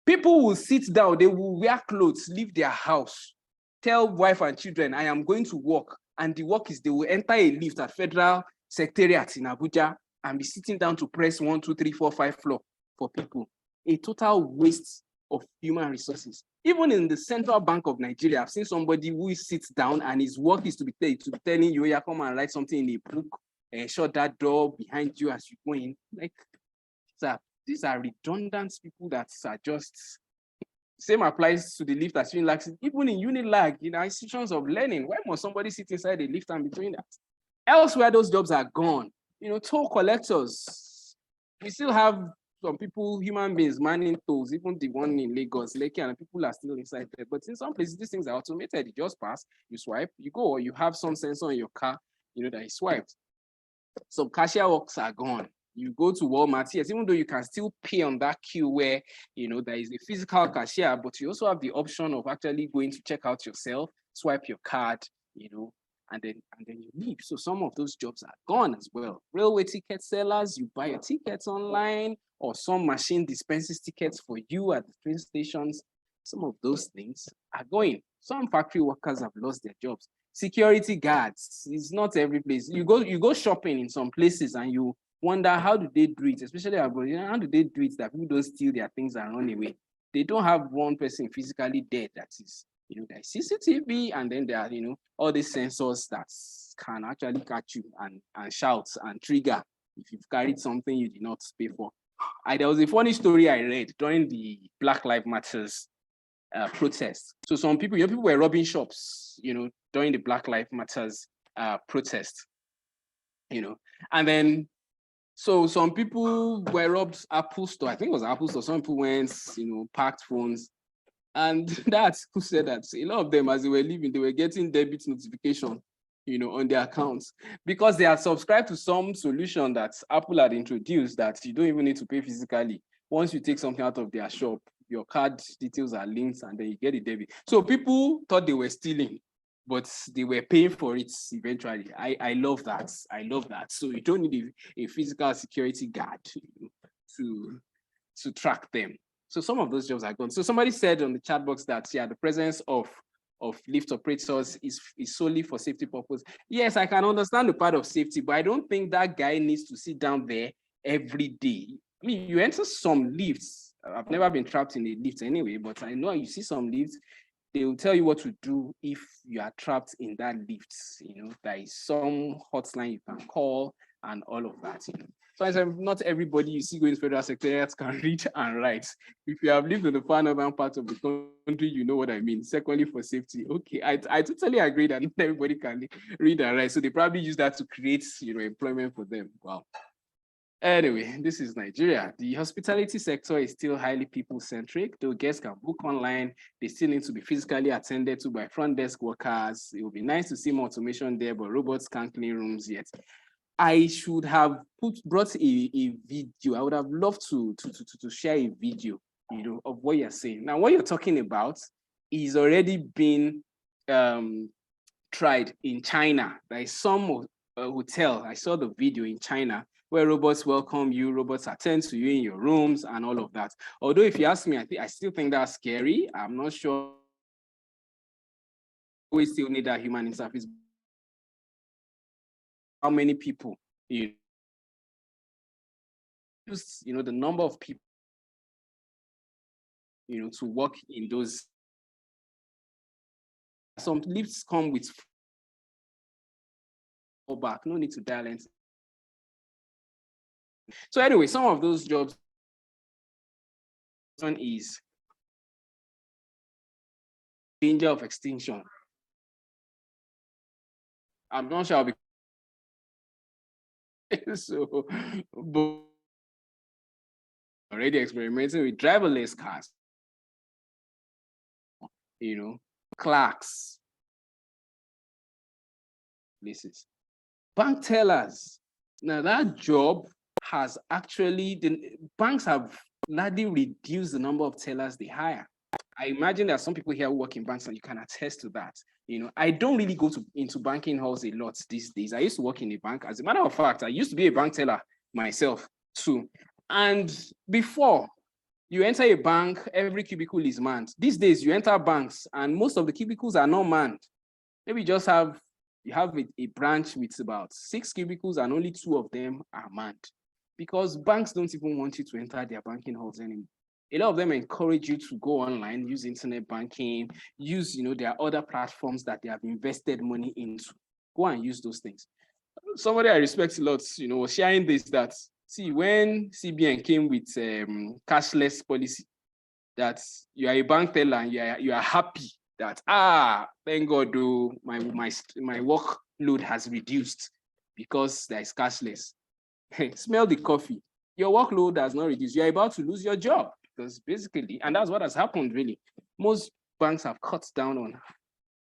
B: People will sit down, they will wear clothes, leave their house, tell wife and children, I am going to work. And the work is they will enter a lift at Federal Secretariat in Abuja and be sitting down to press 1, 2, 3, 4, 5 floor for people. A total waste of human resources. Even in the Central Bank of Nigeria, I've seen somebody who sits down and his work is to be telling you, yeah, come and write something in a book and shut that door behind you as you go in. Like, these are redundant people that are just, same applies to the lift as Unilag. Even in Unilag, in our institutions of learning, why must somebody sit inside the lift and be doing that? Elsewhere, those jobs are gone. Toll collectors. We still have some people, human beings, manning tolls, even the one in Lagos, Lekki, and people are still inside there. But in some places, these things are automated. You just pass, you swipe, you go, or you have some sensor in your car, that is swiped. Some cashier works are gone. You go to Walmart, yes, even though you can still pay on that queue where, there is a physical cashier, but you also have the option of actually going to check out yourself, swipe your card, and then you leave. So some of those jobs are gone as well. Railway ticket sellers, you buy your tickets online, or some machine dispenses tickets for you at the train stations. Some of those things are going. Some factory workers have lost their jobs. Security guards, it's not every place. You go shopping in some places and you wonder, how do they do it, especially abroad? How do they do it that people don't steal their things and run away? They don't have one person physically dead that is, there's CCTV, and then there are, all these sensors that can actually catch you and shout and trigger if you've carried something you did not pay for. There was a funny story I read during the Black Lives Matters protest. So some people, people were robbing shops, during the Black Lives Matters protest, and then so some people were robbed Apple Store. I think it was Apple Store. Some people went, packed phones. And that who said that a lot of them, as they were leaving, they were getting debit notification, on their accounts, because they had subscribed to some solution that Apple had introduced that you don't even need to pay physically. Once you take something out of their shop, your card details are linked and then you get a debit. So people thought they were stealing, but they were paying for it eventually. I love that. I love that. So you don't need a physical security guard to track them. So some of those jobs are gone. So somebody said on the chat box that, yeah, the presence of lift operators is solely for safety purpose. Yes, I can understand the part of safety, but I don't think that guy needs to sit down there every day. I mean, you enter some lifts. I've never been trapped in a lift anyway, but I know you see some lifts, they will tell you what to do if you are trapped in that lift. There is some hotline you can call and all of that. So not everybody you see going to federal secretariats can read and write. If you have lived in the far northern part of the country, you know what I mean. Secondly, for safety, okay, I totally agree that not everybody can read and write. So they probably use that to create, employment for them. Wow. Anyway, this is Nigeria. The hospitality sector is still highly people-centric. Though guests can book online, they still need to be physically attended to by front desk workers. It would be nice to see more automation there, but robots can't clean rooms yet. I should have brought a video. I would have loved to share a video, of what you're saying. Now, what you're talking about is already been tried in China. There is some hotel. I saw the video in China where robots welcome you, robots attend to you in your rooms and all of that. Although if you ask me, I still think that's scary. I'm not sure. We still need that human interface. How many people, the number of people, to work in those. Some lifts come with back, no need to dial in. So anyway, some of those jobs, one is danger of extinction. I'm not sure I'll be so, but already experimenting with driverless cars, clerks, places, bank tellers. Now that job has actually, the banks have largely reduced the number of tellers they hire. I imagine there are some people here who work in banks and you can attest to that. I don't really go into banking halls a lot these days. I used to work in a bank. As a matter of fact, I used to be a bank teller myself too. And before you enter a bank, every cubicle is manned. These days you enter banks and most of the cubicles are not manned. Maybe you have a branch with about 6 cubicles and only 2 of them are manned, because banks don't even want you to enter their banking halls anymore. A lot of them encourage you to go online, use internet banking, use their other platforms that they have invested money into. Go and use those things. Somebody I respect a lot, was sharing this, that see, when CBN came with cashless policy, that you are a bank teller and you are happy that thank God, my workload has reduced because there is cashless. Smell the coffee. Your workload has not reduced. You're about to lose your job, because basically, and that's what has happened really. Most banks have cut down on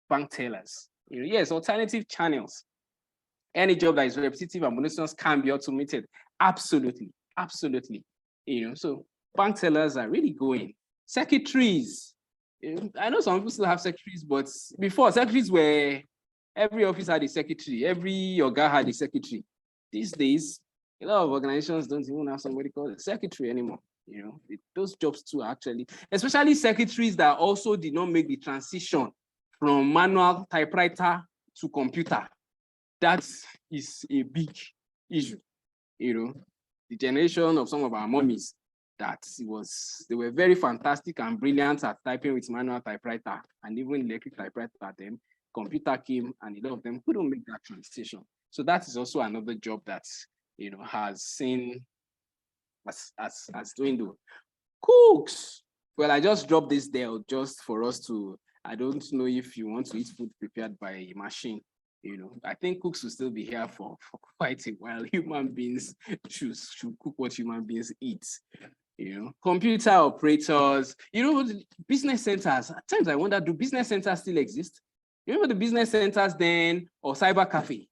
B: bank tellers. Yes, alternative channels. Any job that is repetitive and monotonous can be automated. Absolutely, absolutely. So bank tellers are really going. Secretaries. I know some people still have secretaries, but before, secretaries were, every office had a secretary, every orga had a secretary. These days, a lot of organizations don't even have somebody called a secretary anymore. Those jobs too, actually, especially secretaries that also did not make the transition from manual typewriter to computer. That is a big issue. The generation of some of our mommies, they were very fantastic and brilliant at typing with manual typewriter and even electric typewriter. Then computer came and a lot of them couldn't make that transition. So that is also another job that has seen as dwindle. Cooks. Well, I just dropped this there just for us to. I don't know if you want to eat food prepared by a machine. I think cooks will still be here for quite a while. Human beings should cook what human beings eat. Computer operators, business centers. At times I wonder, do business centers still exist? You remember the business centers then, or cyber cafe?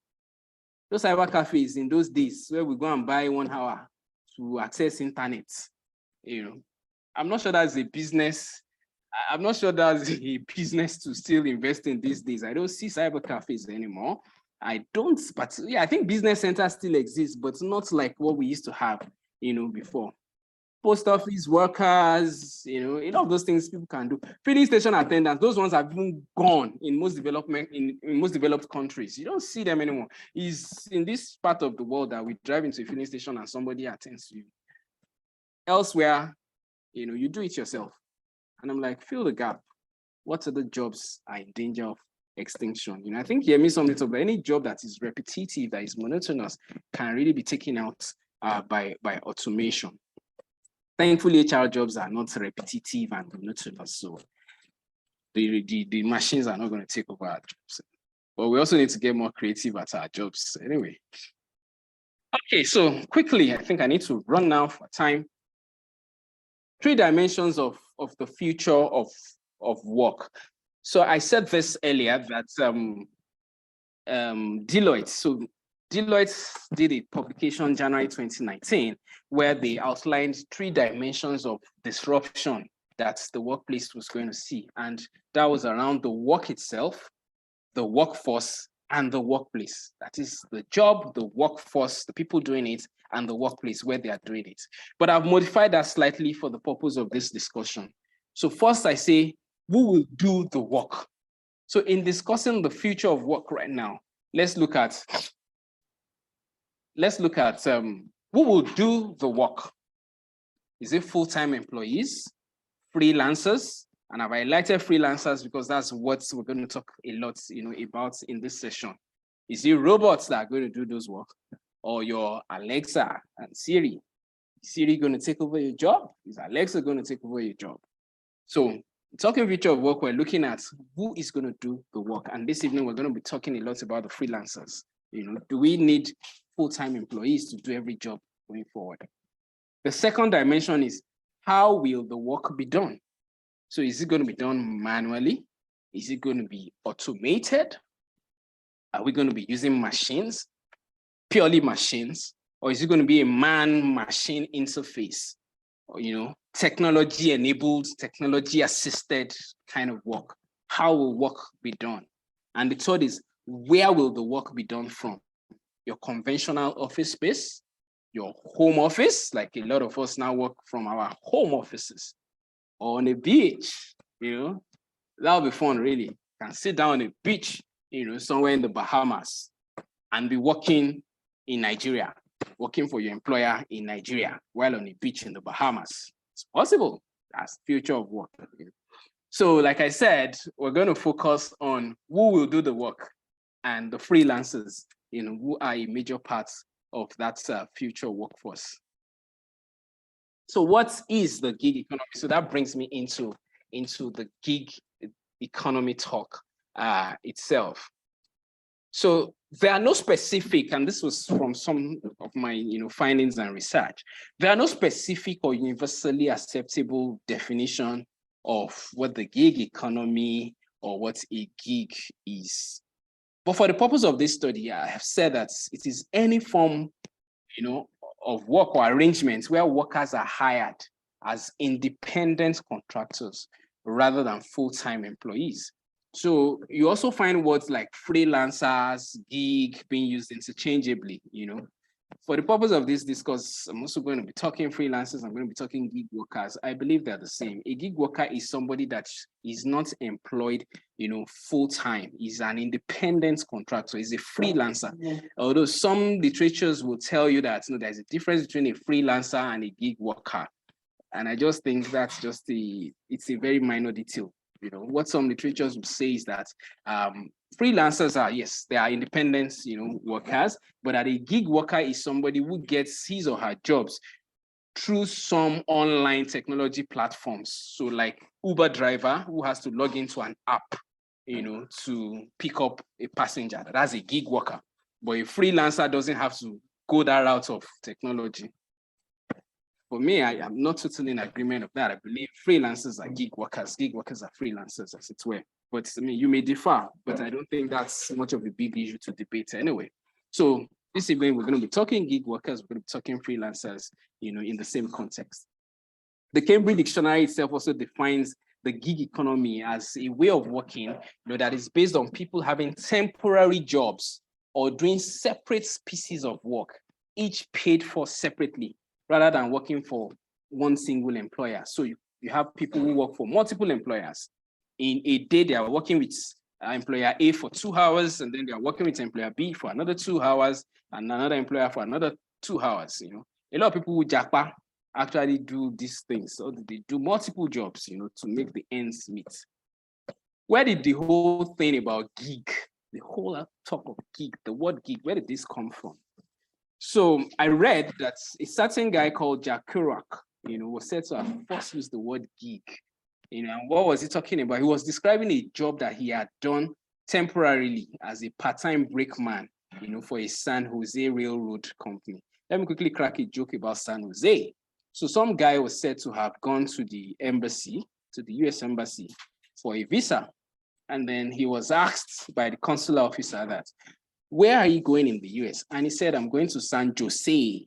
B: Those cyber cafes in those days where we go and buy 1 hour to access internet. I'm not sure that's a business. I'm not sure that's a business to still invest in these days. I don't see cyber cafes anymore. I don't, but yeah, I think business centers still exist, but not like what we used to have, before. Post office workers, a lot of those things people can do. Filling station attendants, those ones have even gone in most developed countries. You don't see them anymore. It's in this part of the world that we drive into a filling station and somebody attends to you. Elsewhere, you do it yourself. And I'm like, fill the gap. What other jobs are in danger of extinction? I think Yemi summed it up, but any job that is repetitive, that is monotonous, can really be taken out by automation. Thankfully, HR jobs are not repetitive and monotonous, so the machines are not going to take over our jobs. But we also need to get more creative at our jobs anyway. Okay, so quickly, I think I need to run now for time. 3 dimensions of the future of work. So I said this earlier that Deloitte, so Deloitte did a publication January 2019, where they outlined 3 dimensions of disruption that the workplace was going to see. And that was around the work itself, the workforce, and the workplace. That is the job, the workforce, the people doing it, and the workplace where they are doing it. But I've modified that slightly for the purpose of this discussion. So first I say, who will do the work? So in discussing the future of work right now, let's look at who will do the work. Is it full-time employees, freelancers? And I've highlighted freelancers because that's what we're going to talk a lot, about in this session. Is it robots that are going to do those work? Or your Alexa and Siri? Is Siri going to take over your job? Is Alexa going to take over your job? So talking future of work, we're looking at who is going to do the work. And this evening, we're going to be talking a lot about the freelancers. Do we need full-time employees to do every job going forward? The second dimension is, how will the work be done? So is it going to be done manually? Is it going to be automated? Are we going to be using machines, purely machines? Or is it going to be a man-machine interface? Or, technology-enabled, technology-assisted kind of work? How will work be done? And the third is, where will the work be done from? Your conventional office space, your home office, like a lot of us now work from our home offices, or on a beach, that'll be fun, really. You can sit down on a beach, somewhere in the Bahamas and be working in Nigeria, working for your employer in Nigeria while on a beach in the Bahamas. It's possible. That's the future of work. So like I said, we're going to focus on who will do the work and the freelancers, who are a major part of that future workforce. So what is the gig economy? So that brings me into the gig economy talk itself. So there are no specific, and this was from some of my findings and research, there are no specific or universally acceptable definition of what the gig economy or what a gig is. But for the purpose of this study, I have said that it is any form, of work or arrangements where workers are hired as independent contractors rather than full-time employees. So you also find words like freelancers, gig being used interchangeably, For the purpose of this discourse, I'm also going to be talking freelancers, I'm going to be talking gig workers. I believe they're the same. A gig worker is somebody that is not employed, full-time. He's an independent contractor, he's a freelancer. Although some literatures will tell you that there's a difference between a freelancer and a gig worker. And I just think that's it's a very minor detail. What some literatures would say is that freelancers are, yes, they are independent, workers, but that a gig worker is somebody who gets his or her jobs through some online technology platforms. So like Uber driver who has to log into an app, to pick up a passenger. That's a gig worker. But a freelancer doesn't have to go that route of technology. For me, I am not totally in agreement of that. I believe freelancers are gig workers. Gig workers are freelancers, as it were. But you may differ, but I don't think that's much of a big issue to debate anyway. So this evening, we're going to be talking gig workers, we're going to be talking freelancers, in the same context. The Cambridge Dictionary itself also defines the gig economy as a way of working, that is based on people having temporary jobs or doing separate pieces of work, each paid for separately, rather than working for one single employer. So you have people who work for multiple employers. In a day, they are working with employer A for 2 hours, and then they are working with employer B for another 2 hours, and another employer for another 2 hours. A lot of people who japa actually do these things. So they do multiple jobs, to make the ends meet. Where did the whole thing about gig, the whole talk of gig, the word gig, where did this come from? So I read that a certain guy called Jack Kerouac, was said to have first used the word gig. And what was he talking about? He was describing a job that he had done temporarily as a part-time brakeman, for a San Jose railroad company. Let me quickly crack a joke about San Jose. So some guy was said to have gone to the embassy, to the US embassy, for a visa. And then he was asked by the consular officer that, where are you going in the US? And he said, I'm going to San Jose.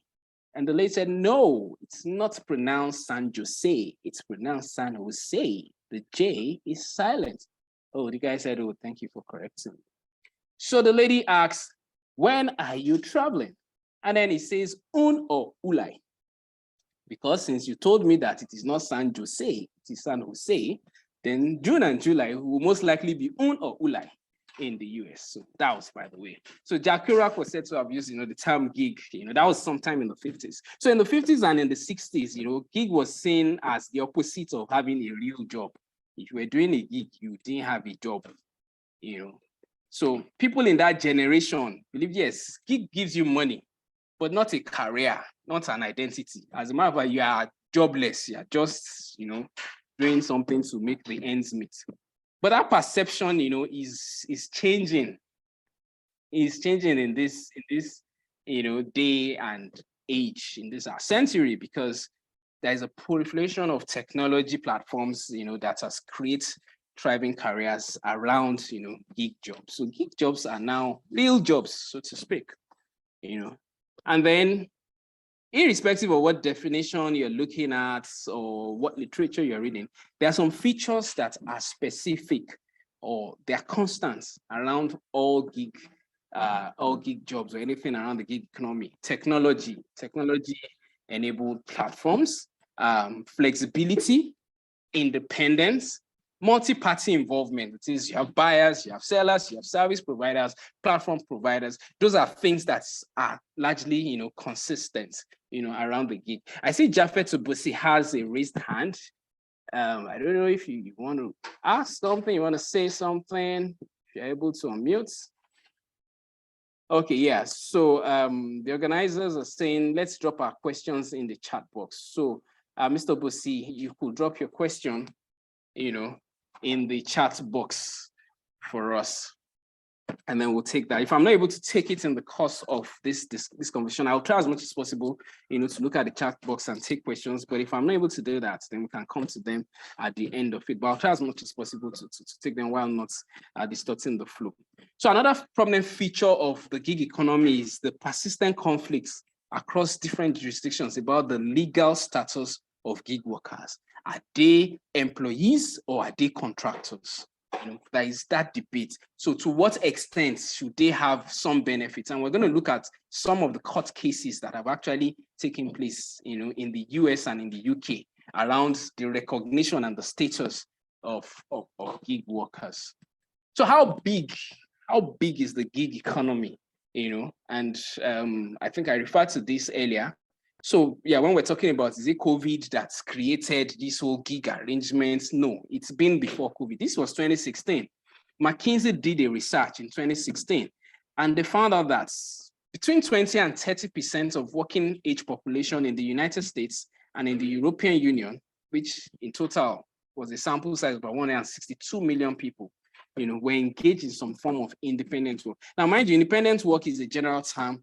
B: And the lady said, no, it's not pronounced San Jose. It's pronounced San Jose. The J is silent. Oh, the guy said, oh, thank you for correcting me. So the lady asks, when are you traveling? And then he says, un or ulai. Because since you told me that it is not San Jose, it is San Jose, then June and July will most likely be un or ulai in the US. So that was, by the way. So Jack Kerouac was said to have used, the term gig, that was sometime in the 50s. So in the 50s and in the 60s, gig was seen as the opposite of having a real job. If you were doing a gig, you didn't have a job, So people in that generation believe, yes, gig gives you money, but not a career, not an identity. As a matter of fact, you are jobless. You are just, doing something to make the ends meet. But that perception, is changing. Is changing in this, day and age, in this century, because there's a proliferation of technology platforms, that has created thriving careers around, gig jobs. So gig jobs are now real jobs, so to speak, And then, irrespective of what definition you're looking at or what literature you're reading, there are some features that are specific or they're constants around all gig jobs or anything around the gig economy. Technology-enabled platforms, flexibility, independence, multi-party involvement. It is you have buyers, you have sellers, you have service providers, platform providers. Those are things that are largely, consistent, around the gig. I see Jafet Tubusi has a raised hand. I don't know if you want to ask something, you want to say something, if you're able to unmute. Okay, yeah. So the organizers are saying, let's drop our questions in the chat box. So Mr. Busi, you could drop your question, in the chat box for us. And then we'll take that. If I'm not able to take it in the course of this conversation, I'll try as much as possible, to look at the chat box and take questions. But if I'm not able to do that, then we can come to them at the end of it. But I'll try as much as possible to take them while not distorting the flow. So another prominent feature of the gig economy is the persistent conflicts across different jurisdictions about the legal status of gig workers. Are they employees or are they contractors? There is that debate. So to what extent should they have some benefits? And we're going to look at some of the court cases that have actually taken place, in the US and in the UK around the recognition and the status of gig workers. So how big is the gig economy? And I think I referred to this earlier. So yeah, when we're talking about, is it COVID that's created this whole gig arrangements? No, it's been before COVID. This was 2016. McKinsey did a research in 2016, and they found out that between 20 and 30% of working age population in the United States and in the European Union, which in total was a sample size of about 162 million people, were engaged in some form of independent work. Now, mind you, independent work is a general term,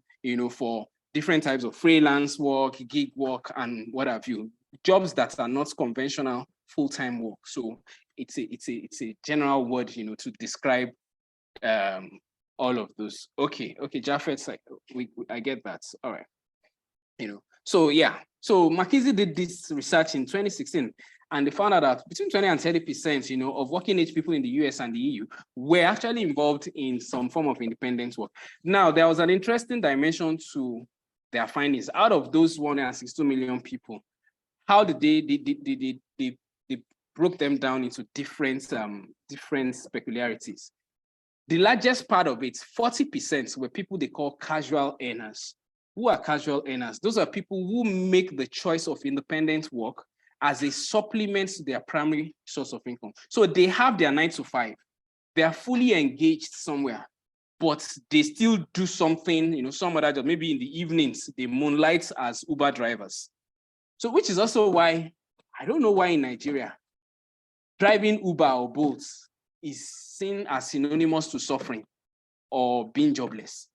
B: for different types of freelance work, gig work, and what have you, jobs that are not conventional full-time work. So it's a general word, to describe all of those. Okay, Japheth, I get that. All right. So yeah, so McKinsey did this research in 2016, and they found out that between 20 and 30%, of working age people in the US and the EU were actually involved in some form of independent work. Now, there was an interesting dimension to their findings. Out of those 162 million people, how did they broke them down into different peculiarities. The largest part of it, 40%, were people they call casual earners. Who are casual earners? Those are people who make the choice of independent work as a supplement to their primary source of income. So they have their 9 to 5. They are fully engaged somewhere, but they still do something, some other job. Maybe in the evenings, they moonlight as Uber drivers. So which is also why, I don't know why in Nigeria, driving Uber or Bolt is seen as synonymous to suffering or being jobless.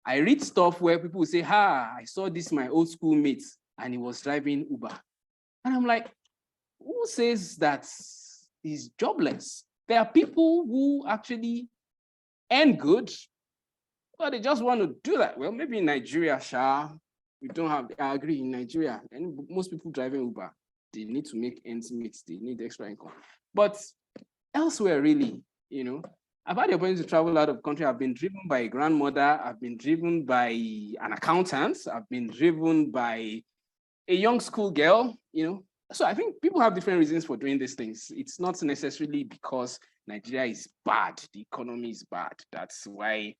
B: I read stuff where people say, I saw this my old school mate and he was driving Uber. And I'm like, who says that he's jobless? There are people who actually earn good, Well, they just want to do that. Well, maybe in Nigeria, we don't have, I agree, in Nigeria, and most people driving Uber, they need to make ends meet, they need extra income. But elsewhere, really, I've had the opportunity to travel out of the country. I've been driven by a grandmother, I've been driven by an accountant, I've been driven by a young school girl, So I think people have different reasons for doing these things. It's not necessarily because Nigeria is bad, the economy is bad. That's why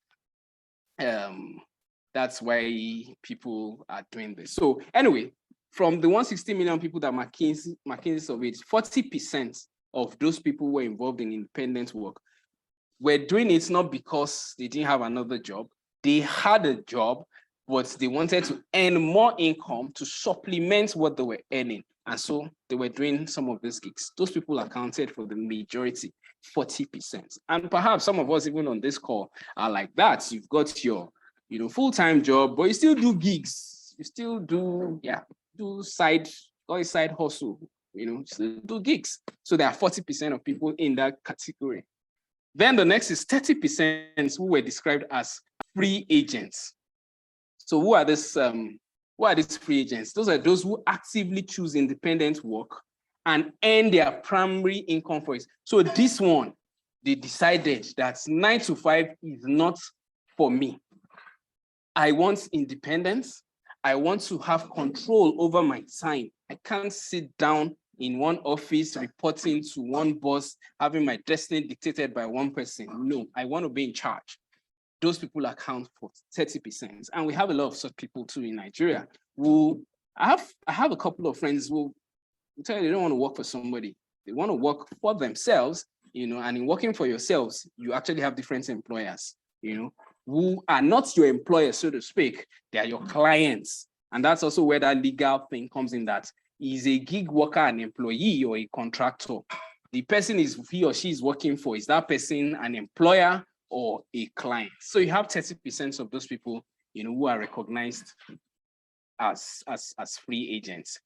B: people are doing this. So anyway, from the 160 million people that McKinsey surveyed, 40% of those people who were involved in independent work were doing it not because they didn't have another job. They had a job, but they wanted to earn more income to supplement what they were earning. And so they were doing some of these gigs. Those people accounted for the majority, 40%. And perhaps some of us, even on this call, are like that. You've got your full-time job, but you still do gigs. You still do side hustle, still do gigs. So there are 40% of people in that category. Then the next is 30% who were described as free agents. So who are these free agents? Those are those who actively choose independent work and earn their primary income for it. So this one, they decided that 9 to 5 is not for me. I want independence. I want to have control over my time. I can't sit down in one office reporting to one boss, having my destiny dictated by one person. No, I want to be in charge. Those people account for 30%. And we have a lot of such people too in Nigeria who I have a couple of friends who tell you they don't want to work for somebody. They want to work for themselves, and in working for yourselves, you actually have different employers, who are not your employers, so to speak. They are your clients. And that's also where that legal thing comes in, that is a gig worker an employee or a contractor? The person he or she is working for, is that person an employer or a client? So you have 30% of those people, who are recognized as free agents.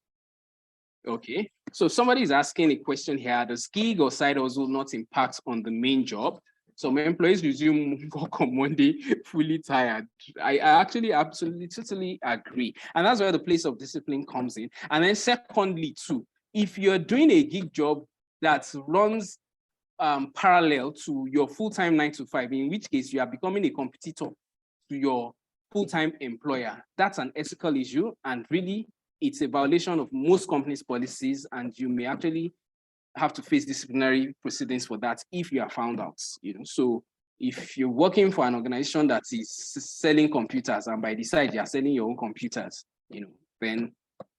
B: Okay, so somebody is asking a question here: does gig or side hustle not impact on the main job? Some employees resume work on Monday fully tired. I actually absolutely, totally agree. And that's where the place of discipline comes in. And then secondly, too, if you're doing a gig job that runs parallel to your full-time 9 to 5, in which case you are becoming a competitor to your full-time employer, that's an ethical issue. And really, it's a violation of most companies' policies, and you may actually have to face disciplinary proceedings for that if you are found out. So if you're working for an organization that is selling computers, and by the side you are selling your own computers, then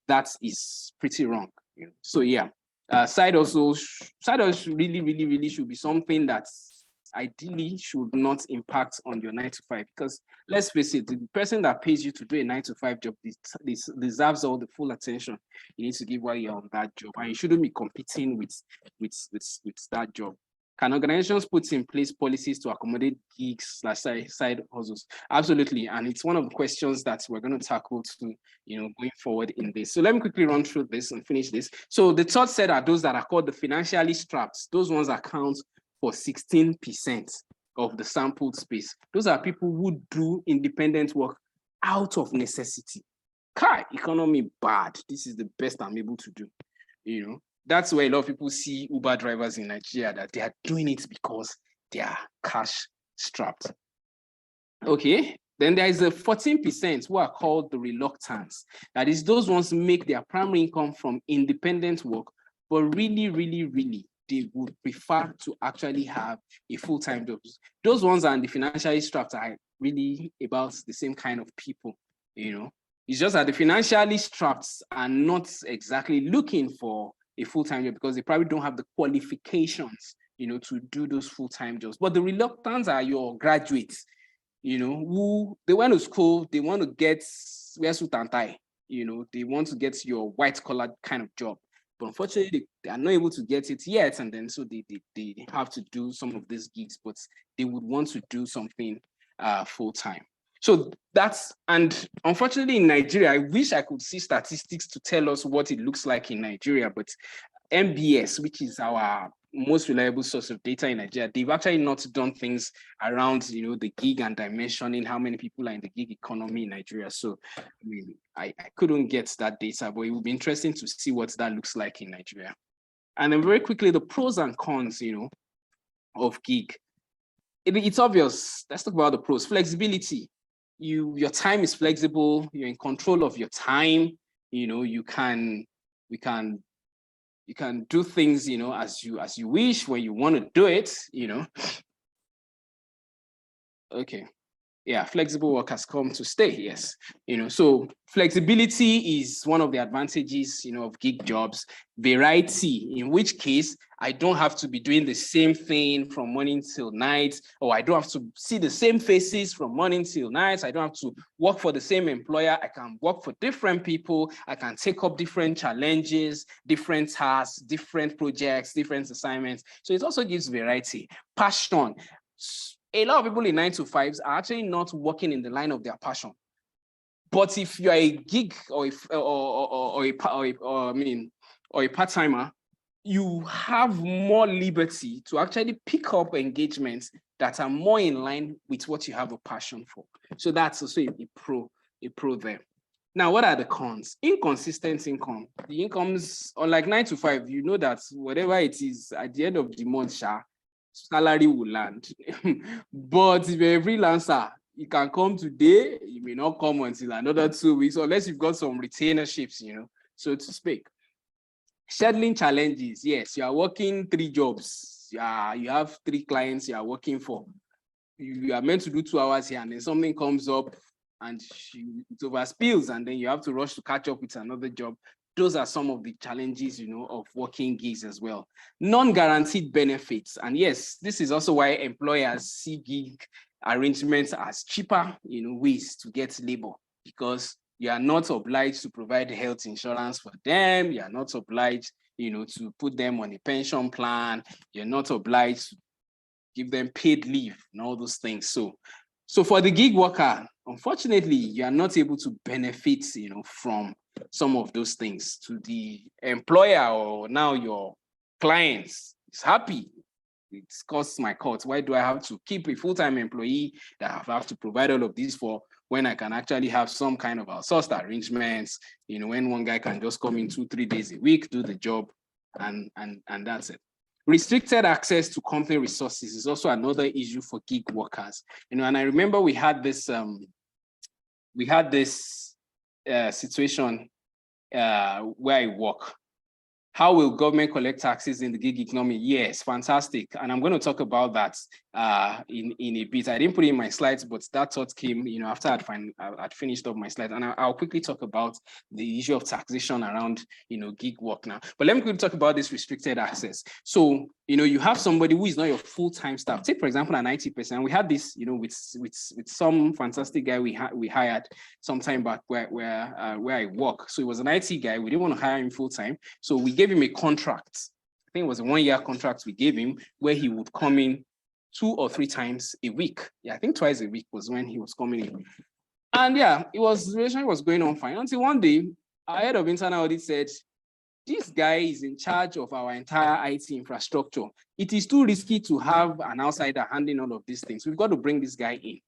B: that is pretty wrong. So yeah, side hustle really, really, really should be something that ideally should not impact on your 9 to 5, because let's face it, the person that pays you to do a 9 to 5 job deserves all the full attention you need to give while you're on that job, and you shouldn't be competing with that job. Can organizations put in place policies to accommodate gigs / side hustles? Absolutely, and it's one of the questions that we're going to tackle to going forward in this. So let me quickly run through this and finish this. So the third set are those that are called the financially strapped. Those ones account for 16% of the sampled space. Those are people who do independent work out of necessity. Economy bad. This is the best I'm able to do. That's where a lot of people see Uber drivers in Nigeria, that they are doing it because they are cash strapped. Okay, then there is a 14% who are called the reluctants. That is, those ones make their primary income from independent work, but really, really, really, they would prefer to actually have a full-time job. Those ones and the financially strapped are really about the same kind of people, It's just that the financially strapped are not exactly looking for a full-time job because they probably don't have the qualifications, to do those full-time jobs. But the reluctants are your graduates, who they went to school, they want to get wear suit and tie, they want to get your white-collar kind of job. But unfortunately, they are not able to get it yet. And then so they have to do some of these gigs, but they would want to do something full-time. So and unfortunately in Nigeria, I wish I could see statistics to tell us what it looks like in Nigeria, but MBS, which is our most reliable source of data in Nigeria, they've actually not done things around, the gig and dimensioning how many people are in the gig economy in Nigeria. So, I mean, I couldn't get that data, but it would be interesting to see what that looks like in Nigeria. And then very quickly, the pros and cons, of gig. It's obvious. Let's talk about the pros. Flexibility. Your time is flexible. You're in control of your time. You can do things, as you wish when you want to do it. Okay. Yeah, flexible work has come to stay. Yes. So flexibility is one of the advantages, of gig jobs. Variety, in which case I don't have to be doing the same thing from morning till night, or I don't have to see the same faces from morning till night. I don't have to work for the same employer. I can work for different people. I can take up different challenges, different tasks, different projects, different assignments. So it also gives variety. Passion. A lot of people in 9-to-5s are actually not working in the line of their passion. But if you are a gig or a part-timer, you have more liberty to actually pick up engagements that are more in line with what you have a passion for. So that's also a pro there. Now, what are the cons? Inconsistent income. The incomes, unlike 9-to-5, you know that whatever it is at the end of the month, salary will land. But if you're a freelancer, you can come today, you may not come until another 2 weeks, unless you've got some retainerships, so to speak. Scheduling challenges. Yes, you are working 3 jobs. You have 3 clients you are working for. You are meant to do 2 hours here, and then something comes up and it overspills, and then you have to rush to catch up with another job. Those are some of the challenges, of working gigs as well. Non-guaranteed benefits. And yes, this is also why employers see gig arrangements as cheaper, ways to get labor, because you are not obliged to provide health insurance for them. You are not obliged, to put them on a pension plan. You're not obliged to give them paid leave and all those things. So for the gig worker, unfortunately, you are not able to benefit, from some of those things. To the employer or now your clients is happy. It costs my cost. Why do I have to keep a full-time employee that I have to provide all of this for, when I can actually have some kind of outsourced arrangements, when one guy can just come in 2-3 days a week, do the job, and that's it. Restricted access to company resources is also another issue for gig workers. And I remember we had this situation where I work. How will government collect taxes in the gig economy? Yes, fantastic. And I'm going to talk about that in a bit. I didn't put it in my slides, but that thought came, after I'd finished up my slides. And I'll quickly talk about the issue of taxation around, gig work now. But let me quickly talk about this restricted access. So, you have somebody who is not your full-time staff. Take, for example, an IT person. We had this, with some fantastic guy we hired some time back where I work. So it was an IT guy. We didn't want to hire him full-time. So we gave him a contract. I think it was a 1-year contract we gave him, where he would come in 2 or 3 times a week. Yeah, I think twice a week was when he was coming in. And yeah, the relationship was going on fine until one day, our head of internal audit said, this guy is in charge of our entire IT infrastructure. It is too risky to have an outsider handling all of these things. We've got to bring this guy in,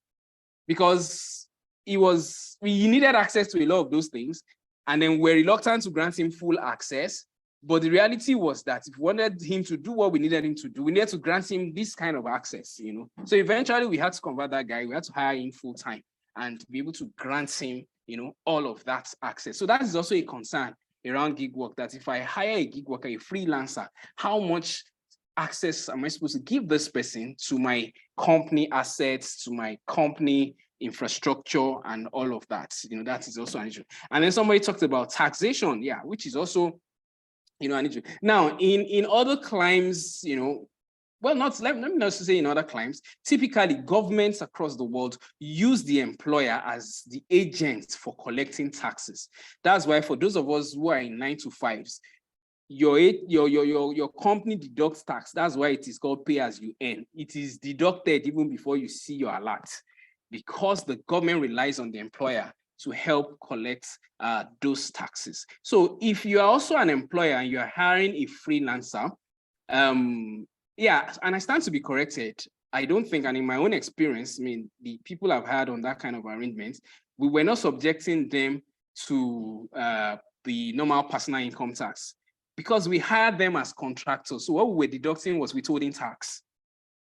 B: because he needed access to a lot of those things, and then we're reluctant to grant him full access. But the reality was that if we wanted him to do what we needed him to do, we needed to grant him this kind of access, So eventually we had to convert that guy. We had to hire him full time and be able to grant him, all of that access. So that is also a concern around gig work, that if I hire a gig worker, a freelancer, how much access am I supposed to give this person to my company assets, to my company infrastructure, and all of that? That is also an issue. And then somebody talked about taxation, which is also, an issue. Now, in other climes, well, let me not say in other climes, typically governments across the world use the employer as the agent for collecting taxes. That's why for those of us who are in 9-to-5s, your company deducts tax. That's why it is called pay as you earn. It is deducted even before you see your alert, because the government relies on the employer to help collect those taxes. So if you are also an employer and you're hiring a freelancer, yeah, and I stand to be corrected. I don't think, and in my own experience, I mean, the people I've had on that kind of arrangement, we were not subjecting them to the normal personal income tax because we hired them as contractors. So what we were deducting was withholding tax.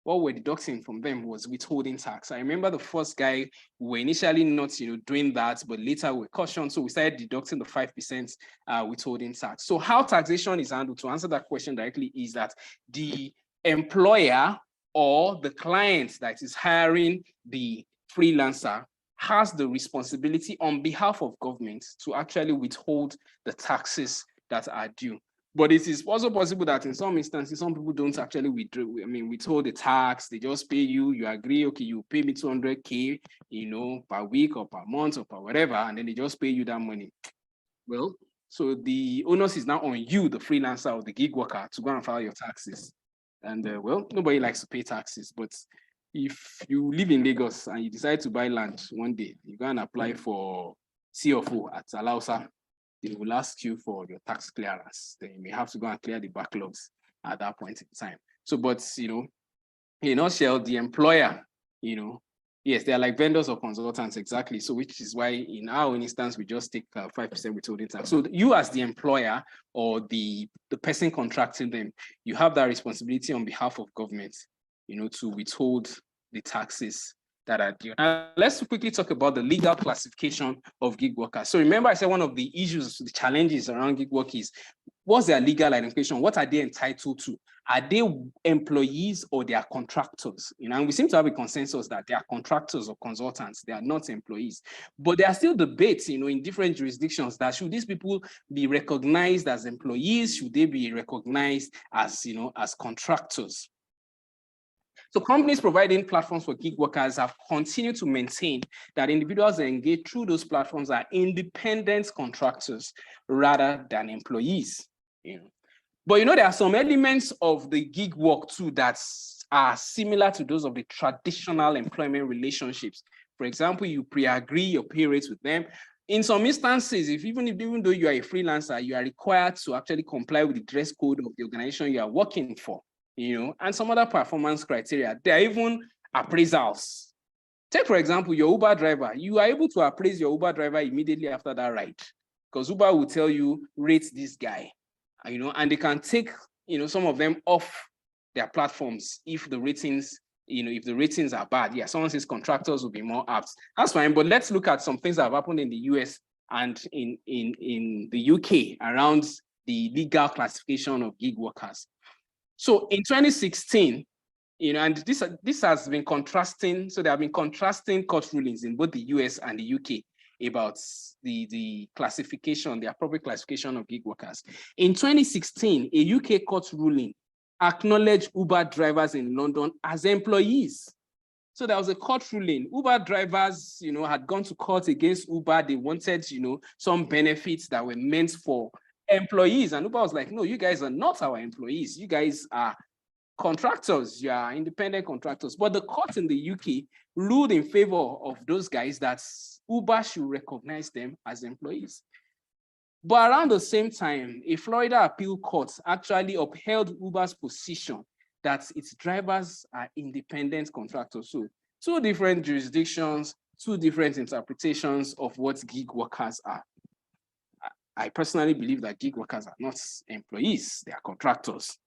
B: What we're deducting from them was withholding tax. I remember the first guy, we were initially not, doing that, but later we cautioned, so we started deducting the 5% withholding tax. So how taxation is handled, to answer that question directly, is that the employer or the client that is hiring the freelancer has the responsibility on behalf of government to actually withhold the taxes that are due. But it is also possible that in some instances, some people don't actually withhold the tax. They just pay you, you agree, okay, you pay me 200K, per week or per month or per whatever, and then they just pay you that money. Well, so the onus is now on you, the freelancer or the gig worker, to go and file your taxes. And well, nobody likes to pay taxes, but if you live in Lagos and you decide to buy land one day, you go and apply for CFO at Alausa, they will ask you for your tax clearance. Then you may have to go and clear the backlogs at that point in time. So, but, in a nutshell, the employer, yes, they're like vendors or consultants, exactly. So, which is why in our instance, we just take 5% withholding tax. So you as the employer or the person contracting them, you have that responsibility on behalf of government, to withhold the taxes that are due. Now, let's quickly talk about the legal classification of gig workers. So remember I said one of the issues, the challenges around gig work is, what's their legal identification? What are they entitled to? Are they employees or they are contractors? And we seem to have a consensus that they are contractors or consultants. They are not employees. But there are still debates, in different jurisdictions that should these people be recognized as employees? Should they be recognized as, as contractors? So companies providing platforms for gig workers have continued to maintain that individuals engaged through those platforms are independent contractors rather than employees. But there are some elements of the gig work too that are similar to those of the traditional employment relationships. For example, you pre-agree your pay rates with them. In some instances, even though you are a freelancer, you are required to actually comply with the dress code of the organization you are working for. And some other performance criteria. There are even appraisals. Take, for example, your Uber driver. You are able to appraise your Uber driver immediately after that ride, because Uber will tell you, rate this guy, and they can take, some of them off their platforms if the ratings, if the ratings are bad. Yeah, someone says contractors will be more apt. That's fine, but let's look at some things that have happened in the US and in the UK around the legal classification of gig workers. So in 2016, and this has been contrasting. So there have been contrasting court rulings in both the US and the UK about the classification, the appropriate classification of gig workers. In 2016, a UK court ruling acknowledged Uber drivers in London as employees. So there was a court ruling. Uber drivers, had gone to court against Uber. They wanted, some benefits that were meant for employees, and Uber was like, no, you guys are not our employees. You guys are contractors. You are independent contractors. But the court in the UK ruled in favor of those guys that Uber should recognize them as employees. But around the same time, a Florida appeal court actually upheld Uber's position that its drivers are independent contractors. So 2 different jurisdictions, 2 different interpretations of what gig workers are. I personally believe that gig workers are not employees, they are contractors,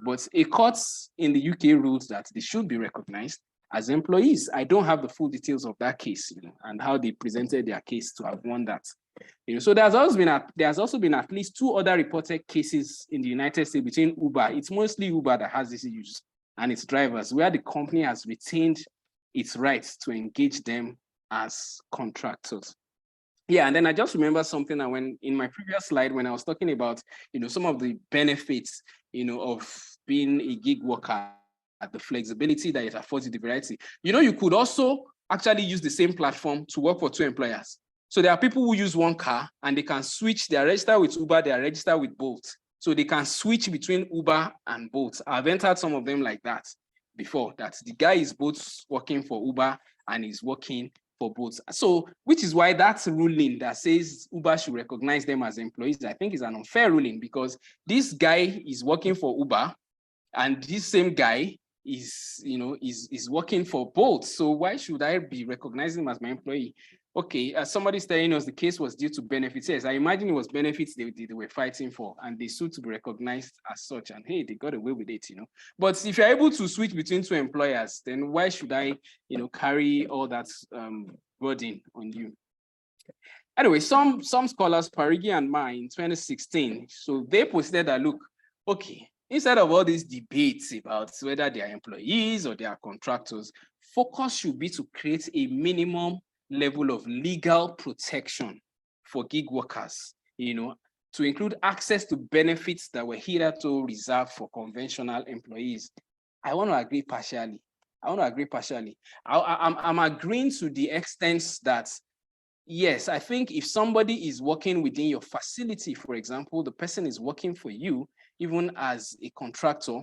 B: but a court in the UK ruled that they should be recognized as employees. I don't have the full details of that case, and how they presented their case to have won that. So there's also been at least 2 other reported cases in the United States between Uber. It's mostly Uber that has these issues and its drivers, where the company has retained its rights to engage them as contractors. Yeah, and then I just remember something that when in my previous slide, when I was talking about, some of the benefits, of being a gig worker, the flexibility that it affords you, the variety. You could also actually use the same platform to work for 2 employers. So there are people who use 1 car and they can switch, they are registered with Uber, they are registered with Bolt. So they can switch between Uber and Bolt. I've entered some of them like that before, that the guy is both working for Uber and is working for both. So, which is why that ruling that says Uber should recognize them as employees, I think is an unfair ruling, because this guy is working for Uber and this same guy is, is working for Bolt. So why should I be recognizing him as my employee? Okay, somebody's telling us the case was due to benefits. Yes, I imagine it was benefits they were fighting for, and they sued to be recognized as such. And hey, they got away with it, But if you're able to switch between two employers, then why should I, carry all that burden on you? Anyway, some scholars, Parigi and Ma, in 2016, so they posted that, look, okay, instead of all these debates about whether they are employees or they are contractors, focus should be to create a minimum level of legal protection for gig workers, to include access to benefits that were hitherto reserved for conventional employees. I want to agree partially. I'm agreeing to the extent that, yes, I think if somebody is working within your facility, for example, the person is working for you, even as a contractor,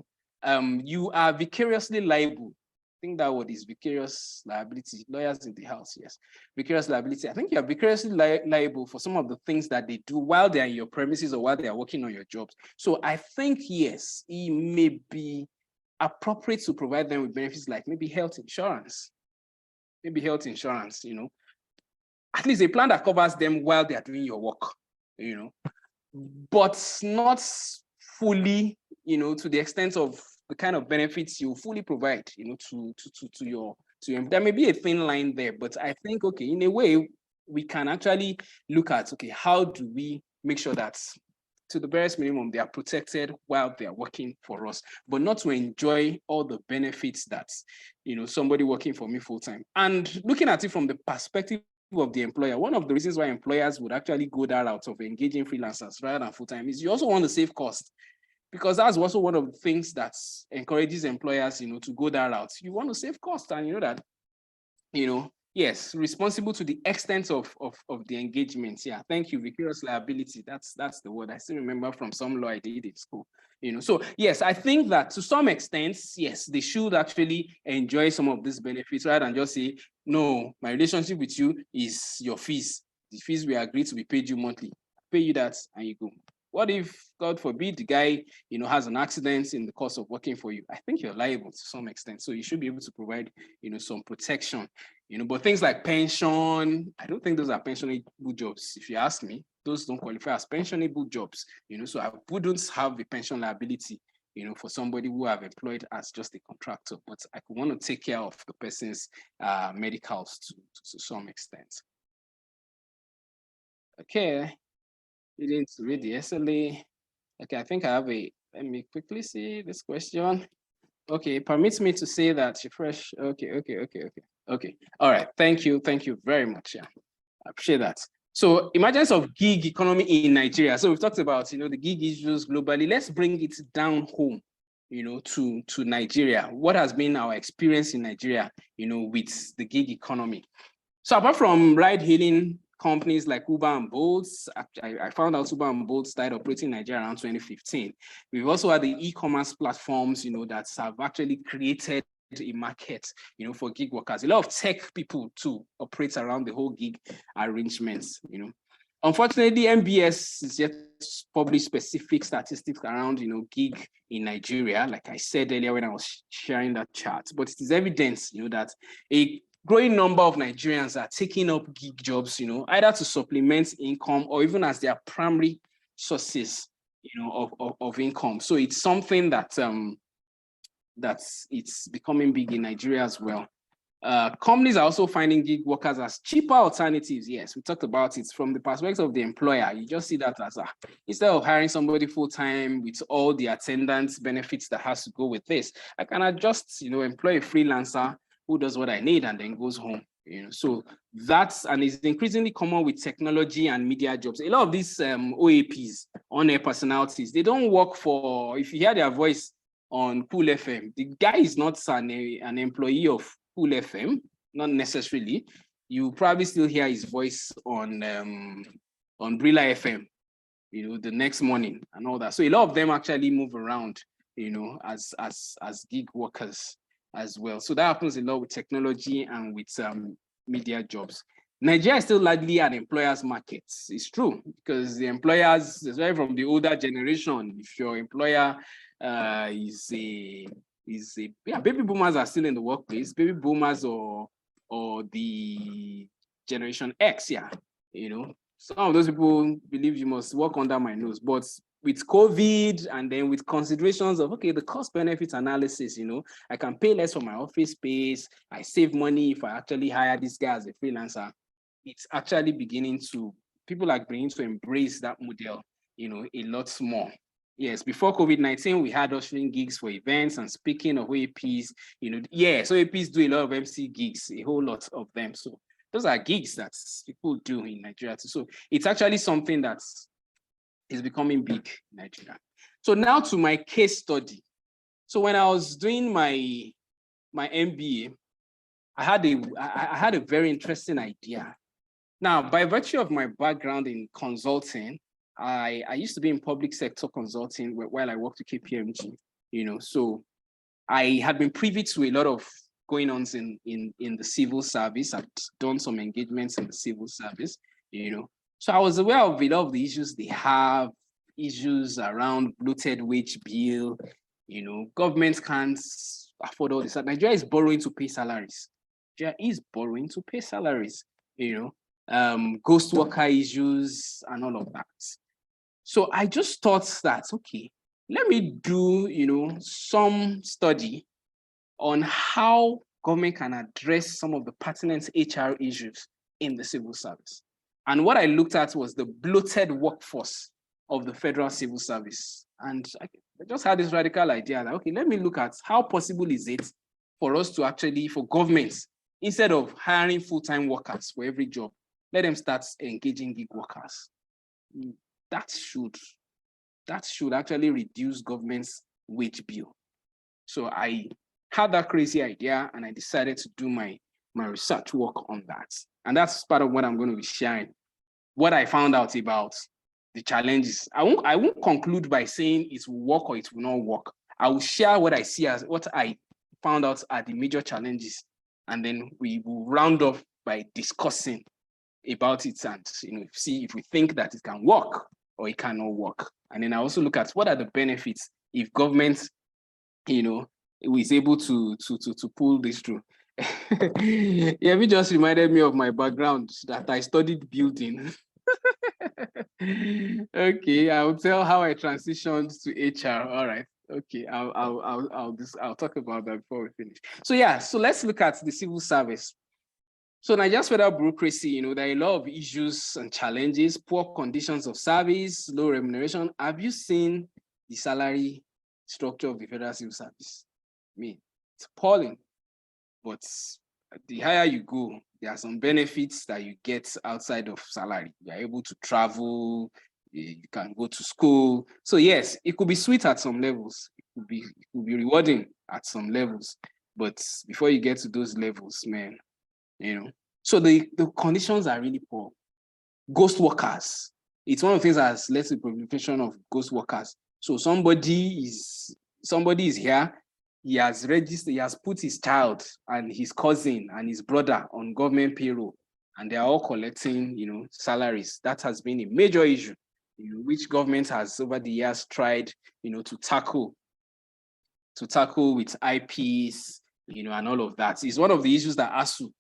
B: you are vicariously liable. I think that word is vicarious liability. Lawyers in the house, yes. Vicarious liability. I think you are vicariously liable for some of the things that they do while they're in your premises or while they are working on your jobs. So I think, yes, it may be appropriate to provide them with benefits like maybe health insurance. At least a plan that covers them while they are doing your work, but not fully, to the extent of the kind of benefits you fully provide, to your. There may be a thin line there, but I think, okay, in a way, we can actually look at, okay, how do we make sure that to the barest minimum, they are protected while they are working for us, but not to enjoy all the benefits that, somebody working for me full time. And looking at it from the perspective of the employer, one of the reasons why employers would actually go that route of engaging freelancers rather than full-time is you also want to save cost, because that's also one of the things that encourages employers, to go that route. You want to save cost, and that, yes, responsible to the extent of the engagement. Yeah, thank you. Vicarious liability. That's the word I still remember from some law I did in school. So yes, I think that to some extent, yes, they should actually enjoy some of these benefits rather than just say, no, my relationship with you is your fees. The fees we agree to be paid you monthly. I pay you that and you go. What if, God forbid, the guy, has an accident in the course of working for you? I think you're liable to some extent. So you should be able to provide, some protection. But things like pension, I don't think those are pensionable jobs. If you ask me, those don't qualify as pensionable jobs. So I wouldn't have a pension liability, for somebody who I've employed as just a contractor. But I could want to take care of the person's medicals to some extent. Okay. You didn't read the SLA. Okay, I think I have let me quickly see this question. Okay, permits me to say that you're fresh. Okay. All right, thank you very much. Yeah, I appreciate that. So emergence of gig economy in Nigeria. So we've talked about, the gig issues globally. Let's bring it down home, to Nigeria. What has been our experience in Nigeria, with the gig economy? So apart from ride-hailing companies like Uber and Bolt, I found out Uber and Bolt started operating in Nigeria around 2015. We've also had the e-commerce platforms, that have actually created a market, for gig workers. A lot of tech people too operate around the whole gig arrangements, Unfortunately, MBS is yet to publish specific statistics around, gig in Nigeria, like I said earlier when I was sharing that chart. But it is evident, that a growing number of Nigerians are taking up gig jobs, either to supplement income or even as their primary sources, of income. So it's something that it's becoming big in Nigeria as well. Companies are also finding gig workers as cheaper alternatives. Yes, we talked about it from the perspective of the employer. You just see that as instead of hiring somebody full-time with all the attendance benefits that has to go with this, I can just, employ a freelancer who does what I need and then goes home. So and it's increasingly common with technology and media jobs. A lot of these OAPs, on-air personalities, they don't work for, if you hear their voice on Cool FM, the guy is not an employee of Cool FM, not necessarily. You probably still hear his voice on Brilla FM, the next morning and all that. So a lot of them actually move around, as gig workers as well. So that happens a lot with technology and with media jobs. Nigeria is still largely an employer's market. It's true, because the employers, especially from the older generation, if your employer is a baby boomers are still in the workplace, baby boomers or the Generation X, some of those people believe you must work under my nose, but with COVID and then with considerations of, okay, the cost benefit analysis, I can pay less for my office space, I save money if I actually hire this guy as a freelancer. It's actually people are beginning to embrace that model, a lot more. Yes, before COVID-19, we had ushering gigs for events, and speaking of OAPs, so OAPs do a lot of MC gigs, a whole lot of them. So those are gigs that people do in Nigeria too. So it's actually something that is becoming big in Nigeria. So now to my case study. So when I was doing my MBA, I had a very interesting idea. Now, by virtue of my background in consulting, I used to be in public sector consulting while I worked at KPMG, so I had been privy to a lot of going-ons in the civil service. I'd done some engagements in the civil service, So I was aware of a lot of the issues they have, issues around bloated wage bill, government can't afford all this. Nigeria is borrowing to pay salaries. Ghost worker issues and all of that. So I just thought that, okay, let me do, some study on how government can address some of the pertinent HR issues in the civil service. And what I looked at was the bloated workforce of the federal civil service. And I just had this radical idea that, okay, let me look at how possible is it for us to actually, for governments, instead of hiring full-time workers for every job, let them start engaging gig workers. That should actually reduce government's wage bill. So I had that crazy idea and I decided to do my research work on that. And that's part of what I'm going to be sharing. What I found out about the challenges. I won't conclude by saying it will work or it will not work. I will share what I see as what I found out are the major challenges. And then we will round off by discussing about it and see if we think that it can work or it cannot work. And then I also look at what are the benefits if government, is able to pull this through. Yeah, it just reminded me of my background that I studied building. Okay, I'll tell how I transitioned to HR. All right. Okay, I'll talk about that before we finish. So let's look at the civil service. So Nigeria's federal bureaucracy, there are a lot of issues and challenges, poor conditions of service, low remuneration. Have you seen the salary structure of the federal civil service? It's appalling. But the higher you go, there are some benefits that you get outside of salary. You are able to travel, you can go to school. So yes, it could be sweet at some levels. It could be rewarding at some levels. But before you get to those levels, man, so the conditions are really poor. Ghost workers. It's one of the things that has led to the proliferation of ghost workers. So somebody is here. He has registered, he has put his child and his cousin and his brother on government payroll, and they are all collecting, salaries. That has been a major issue, which government has over the years tried, to tackle with IPs, and all of that. It's one of the issues that ASU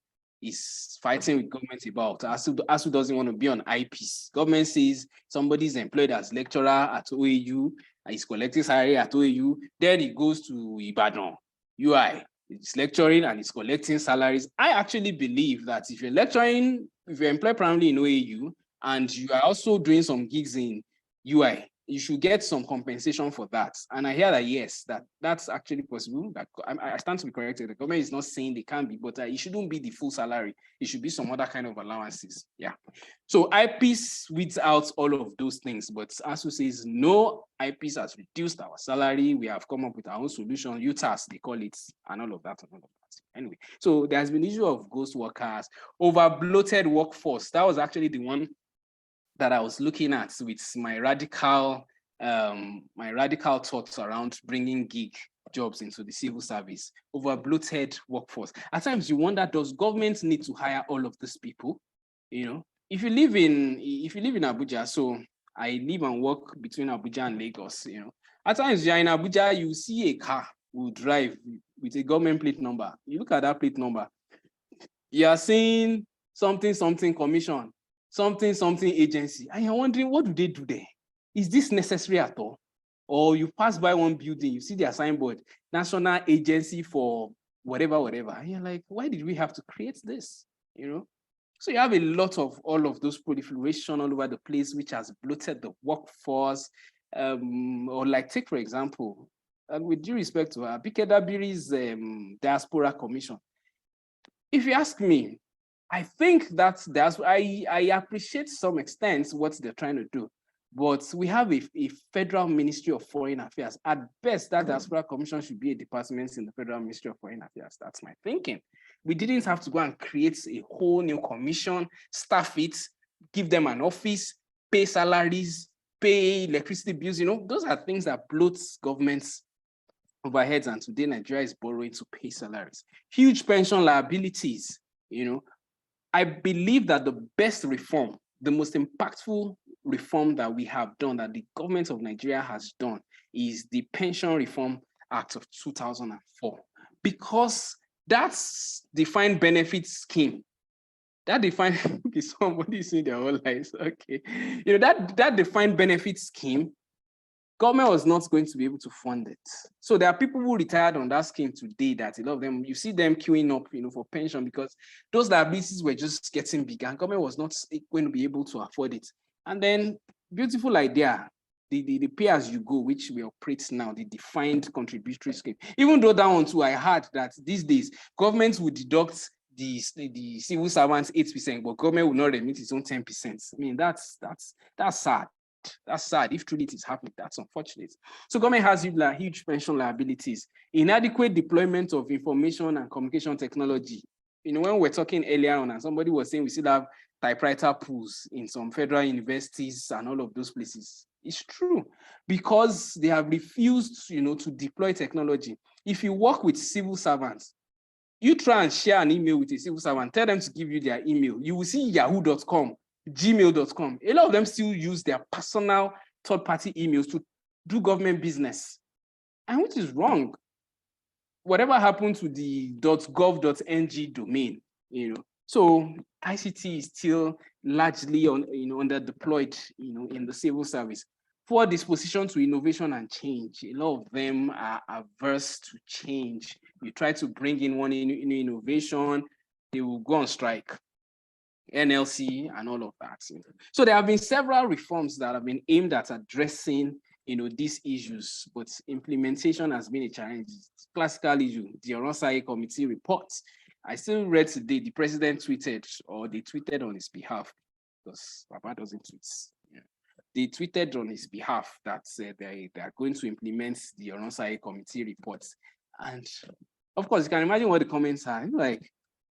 B: is fighting with government about. ASU doesn't want to be on IPs. Government says somebody's employed as lecturer at OAU, and he's collecting salary at OAU, then he goes to Ibadan, UI, he's lecturing and he's collecting salaries. I actually believe that if you're employed primarily in OAU, and you are also doing some gigs in UI, you should get some compensation for that. And I hear that, yes, that's actually possible. That I stand to be corrected. The government is not saying they can't be, but it shouldn't be the full salary. It should be some other kind of allowances. Yeah. So IPs weeds out all of those things, but ASU says no, IPs has reduced our salary. We have come up with our own solution, UTAS, they call it, and all of that. Anyway, so there's been issue of ghost workers, over bloated workforce. That was actually the one that I was looking at with my radical thoughts around bringing gig jobs into the civil service, over bloated workforce. At times you wonder, does government need to hire all of these people? You know, if you live in Abuja, so I live and work between Abuja and Lagos, you know, at times you're in Abuja, you see a car will drive with a government plate number. You look at that plate number, you are seeing something commission, something agency, and you're wondering, what do they do there? Is this necessary at all? Or you pass by one building, you see their signboard, National Agency for whatever, and you're like, why did we have to create this? You know? So you have a lot of all of those proliferation all over the place, which has bloated the workforce. Or like, take for example, and with due respect to her, Bike Dabiri's Diaspora Commission. If you ask me, I think that I appreciate to some extent what they're trying to do, but we have a Federal Ministry of Foreign Affairs. At best, that Diaspora Commission should be a department in the Federal Ministry of Foreign Affairs. That's my thinking. We didn't have to go and create a whole new commission, staff it, give them an office, pay salaries, pay electricity bills. You know, those are things that bloat governments overheads, and today Nigeria is borrowing to pay salaries. Huge pension liabilities. You know, I believe that the best reform, the most impactful reform that we have done, that the government of Nigeria has done, is the Pension Reform Act of 2004, because that's defined benefit scheme. That defined somebody saying their whole lives. Okay, you know, that defined benefit scheme, government was not going to be able to fund it. So there are people who retired on that scheme today that a lot of them, you see them queuing up, you know, for pension, because those liabilities were just getting bigger and government was not going to be able to afford it. And then, beautiful idea, the pay as you go, which we operate now, the defined contributory scheme. Even though that one too, I heard that these days governments would deduct the civil servants 8%, but government will not remit its own 10%. I mean, that's sad. That's sad. If truly it is happening, that's unfortunate. So government has huge pension liabilities, inadequate deployment of information and communication technology. You know, when we were talking earlier on, and somebody was saying we still have typewriter pools in some federal universities and all of those places. It's true, because they have refused, you know, to deploy technology. If you work with civil servants, you try and share an email with a civil servant, tell them to give you their email. You will see yahoo.com, gmail.com. A lot of them still use their personal third-party emails to do government business, and which is wrong. Whatever happened to the .gov.ng domain, you know? So ICT is still largely under deployed, you know, in the civil service. Poor disposition to innovation and change. A lot of them are averse to change. You try to bring in one innovation, they will go on strike. NLC and all of that. So there have been several reforms that have been aimed at addressing, you know, these issues, but implementation has been a challenge. Classical issue, the Oronsaye Committee report. I still read today, the president tweeted, or they tweeted on his behalf, because Papa doesn't tweet. Yeah. They tweeted on his behalf that they are going to implement the Oronsaye Committee report. And of course, you can imagine what the comments are. Like,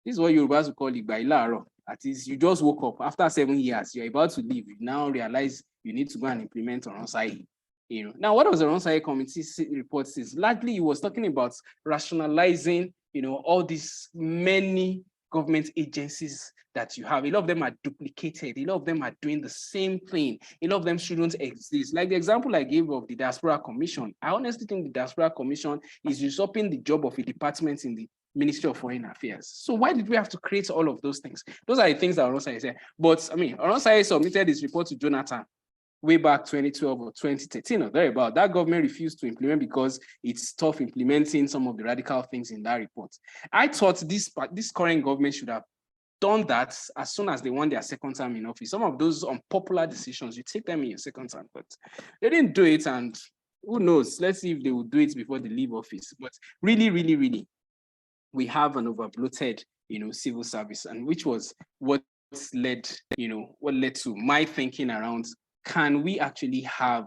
B: this is what Yorubas will call Igbailaro. That is, you just woke up after 7 years, you're about to leave, you now realize you need to go and implement Oronsaye. You know, now what was the Oronsaye Committee report says? Largely, it was talking about rationalizing, you know, all these many government agencies that you have. A lot of them are duplicated. A lot of them are doing the same thing. A lot of them shouldn't exist. Like the example I gave of the Diaspora Commission, I honestly think the Diaspora Commission is usurping the job of a department in the Ministry of Foreign Affairs. So why did we have to create all of those things? Those are the things that Oronsaye said. But I mean, Oronsaye submitted his report to Jonathan way back 2012 or 2013 or thereabout. That government refused to implement because it's tough implementing some of the radical things in that report. I thought this current government should have done that as soon as they won their second term in office. Some of those unpopular decisions, you take them in your second term, but they didn't do it, and who knows? Let's see if they will do it before they leave office. But really, really, really, we have an overbloated, you know, civil service, and which was what led to my thinking around, can we actually have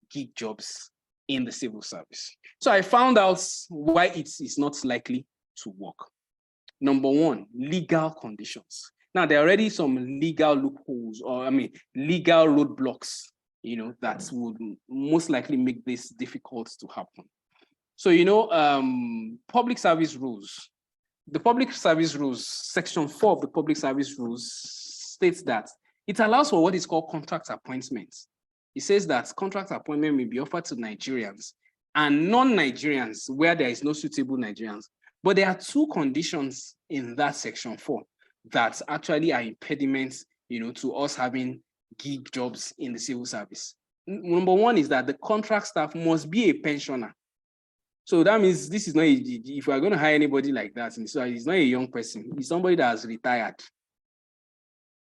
B: gig jobs in the civil service? So I found out why it is not likely to work. Number one, legal conditions. Now, there are already some legal loopholes, or legal roadblocks, you know, that would most likely make this difficult to happen. So, public service rules. The public service rules, section 4 of the public service rules states that it allows for what is called contract appointments. It says that contract appointment may be offered to Nigerians and non-Nigerians where there is no suitable Nigerians. But there are two conditions in that section 4 that actually are impediments, to us having gig jobs in the civil service. Number one is that the contract staff must be a pensioner. So that means this is not, if we're going to hire anybody like that, so it's not a young person, it's somebody that has retired.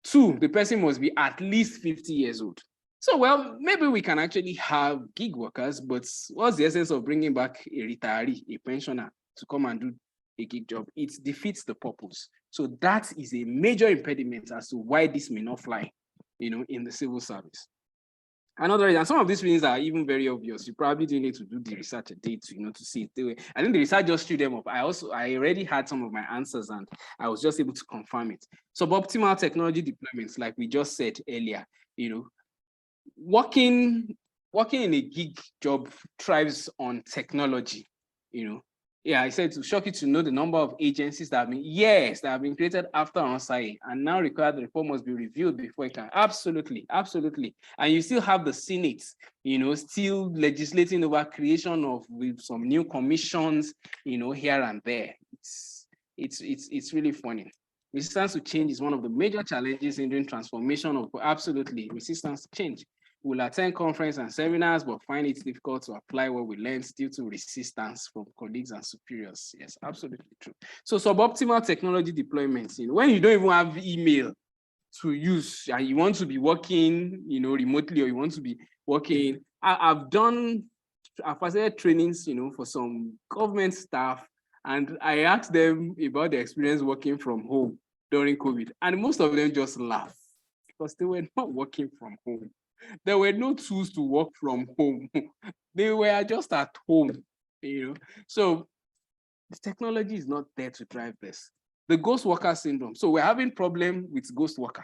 B: 2, the person must be at least 50 years old. So, well, maybe we can actually have gig workers, but what's the essence of bringing back a retiree, a pensioner, to come and do a gig job? It defeats the purpose. So that is a major impediment as to why this may not fly, in the civil service. Another reason, some of these reasons are even very obvious. You probably do need to do the research a day to see it. I think the research just threw them up. I already had some of my answers and I was just able to confirm it. Suboptimal technology deployments, like we just said earlier, working in a gig job thrives on technology, Yeah, I said to shock you to know the number of agencies that have been created after Onsai and now require the report must be reviewed before it can. Absolutely. And you still have the Senate, still legislating over creation of with some new commissions, here and there. It's really funny. Resistance to change is one of the major challenges in doing transformation of resistance to change. We'll attend conference and seminars, but find it difficult to apply what we learned due to resistance from colleagues and superiors. Yes, absolutely true. So suboptimal technology deployments, when you don't even have email to use and you want to be working, remotely, or you want to be working. I've facilitated trainings, for some government staff, and I asked them about the experience working from home during COVID, and most of them just laugh because they were not working from home. There were no tools to work from home. They were just at home, So the technology is not there to drive this. The ghost worker syndrome. So we're having problem with ghost worker.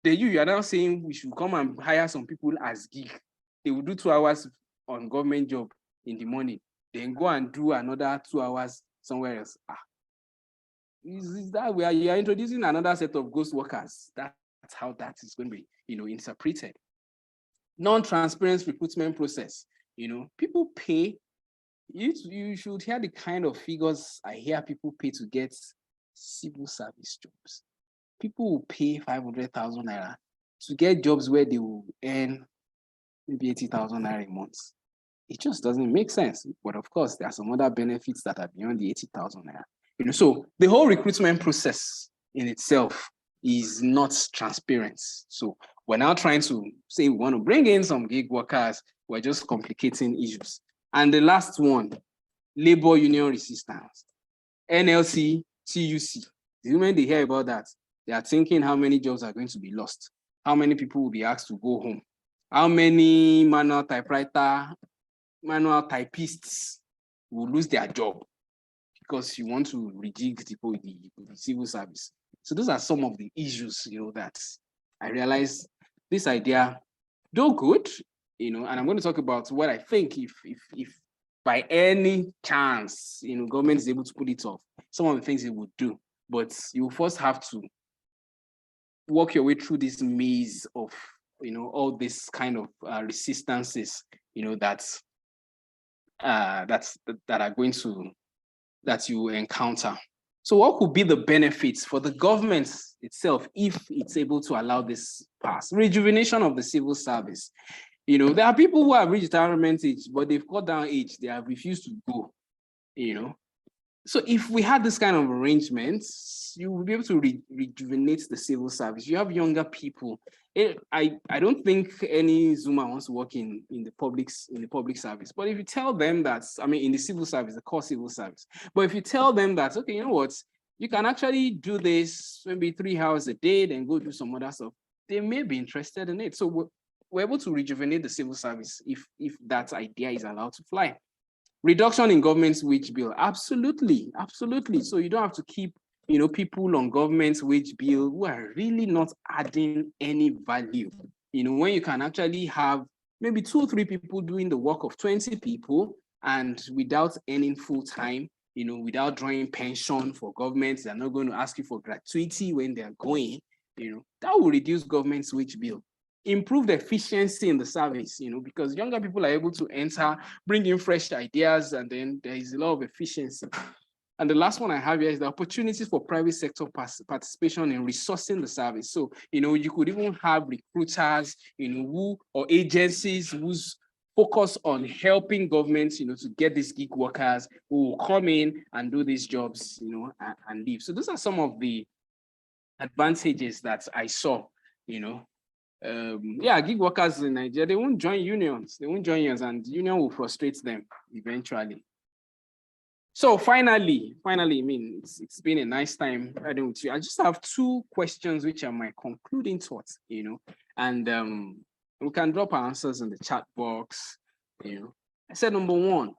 B: You are now saying we should come and hire some people as gig. They will do 2 hours on government job in the morning, then go and do another 2 hours somewhere else. Is that where you are introducing another set of ghost workers? That's how that is going to be, interpreted. Non-transparent recruitment process. People pay. You should hear the kind of figures I hear people pay to get civil service jobs. People will pay 500,000 naira to get jobs where they will earn maybe 80,000 naira a month. It just doesn't make sense. But of course, there are some other benefits that are beyond the 80,000 naira. So the whole recruitment process in itself is not transparent. So we're now trying to say we want to bring in some gig workers. We're just complicating issues. And the last one, labor union resistance. NLC, TUC. The moment they hear about that, they are thinking how many jobs are going to be lost. How many people will be asked to go home? How many manual typists will lose their job because you want to rejig the civil service. So those are some of the issues, that I realized this idea, though good, and I'm going to talk about what I think if by any chance, government is able to put it off, some of the things it would do. But you first have to work your way through this maze of, all this kind of resistances, that you encounter. So what could be the benefits for the government itself if it's able to allow this pass? Rejuvenation of the civil service. There are people who have reached retirement age, but they've cut down age. They have refused to go, So if we had this kind of arrangements, you will be able to rejuvenate the civil service. You have younger people. I don't think any Zuma wants to work in the public service. But if you tell them that, in the civil service, the core civil service. But if you tell them that, okay, you know what, you can actually do this maybe 3 hours a day, then go do some other stuff, they may be interested in it. So we're able to rejuvenate the civil service if that idea is allowed to fly. Reduction in government's wage bill, absolutely. So you don't have to keep, people on government's wage bill who are really not adding any value. When you can actually have maybe 2 or 3 people doing the work of 20 people, and without earning full time, without drawing pension for governments, they're not going to ask you for gratuity when they're going, that will reduce government's wage bill. Improve the efficiency in the service, because younger people are able to enter, bring in fresh ideas, and then there is a lot of efficiency. And the last one I have here is the opportunities for private sector participation in resourcing the service. So, you could even have recruiters, or agencies whose focus on helping governments, to get these gig workers who will come in and do these jobs, and leave. So those are some of the advantages that I saw, gig workers in Nigeria, they won't join unions. And the union will frustrate them eventually. So finally, I mean, it's been a nice time riding with you. I just have two questions, which are my concluding thoughts, and we can drop our answers in the chat box. I said, number one,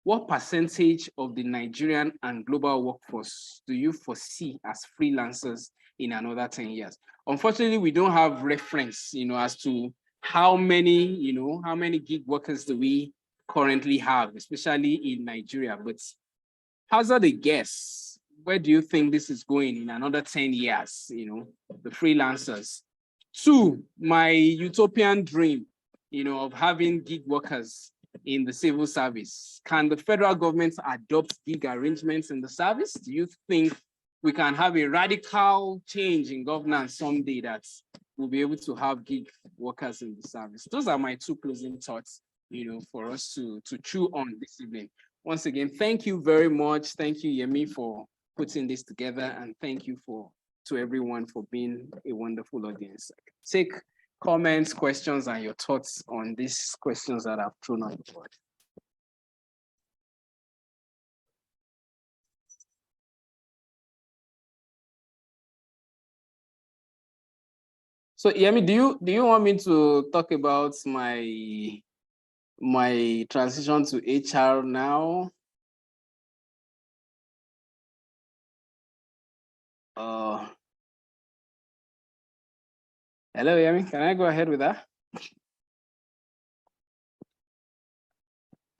B: what percentage of the Nigerian and global workforce do you foresee as freelancers in another 10 years? Unfortunately, we don't have reference, as to how many gig workers do we currently have, especially in Nigeria. But hazard a guess, where do you think this is going in another 10 years, the freelancers? Two, my utopian dream, of having gig workers in the civil service. Can the federal government adopt gig arrangements in the service? Do you think we can have a radical change in governance someday that we'll be able to have gig workers in the service? Those are my two closing thoughts, for us to chew on this evening. Once again, thank you very much. Thank you, Yemi, for putting this together, and thank you to everyone for being a wonderful audience. Take comments, questions, and your thoughts on these questions that I've thrown on the board. So, Yemi, do you want me to talk about my transition to HR now? Hello, Yemi, can I go ahead with that?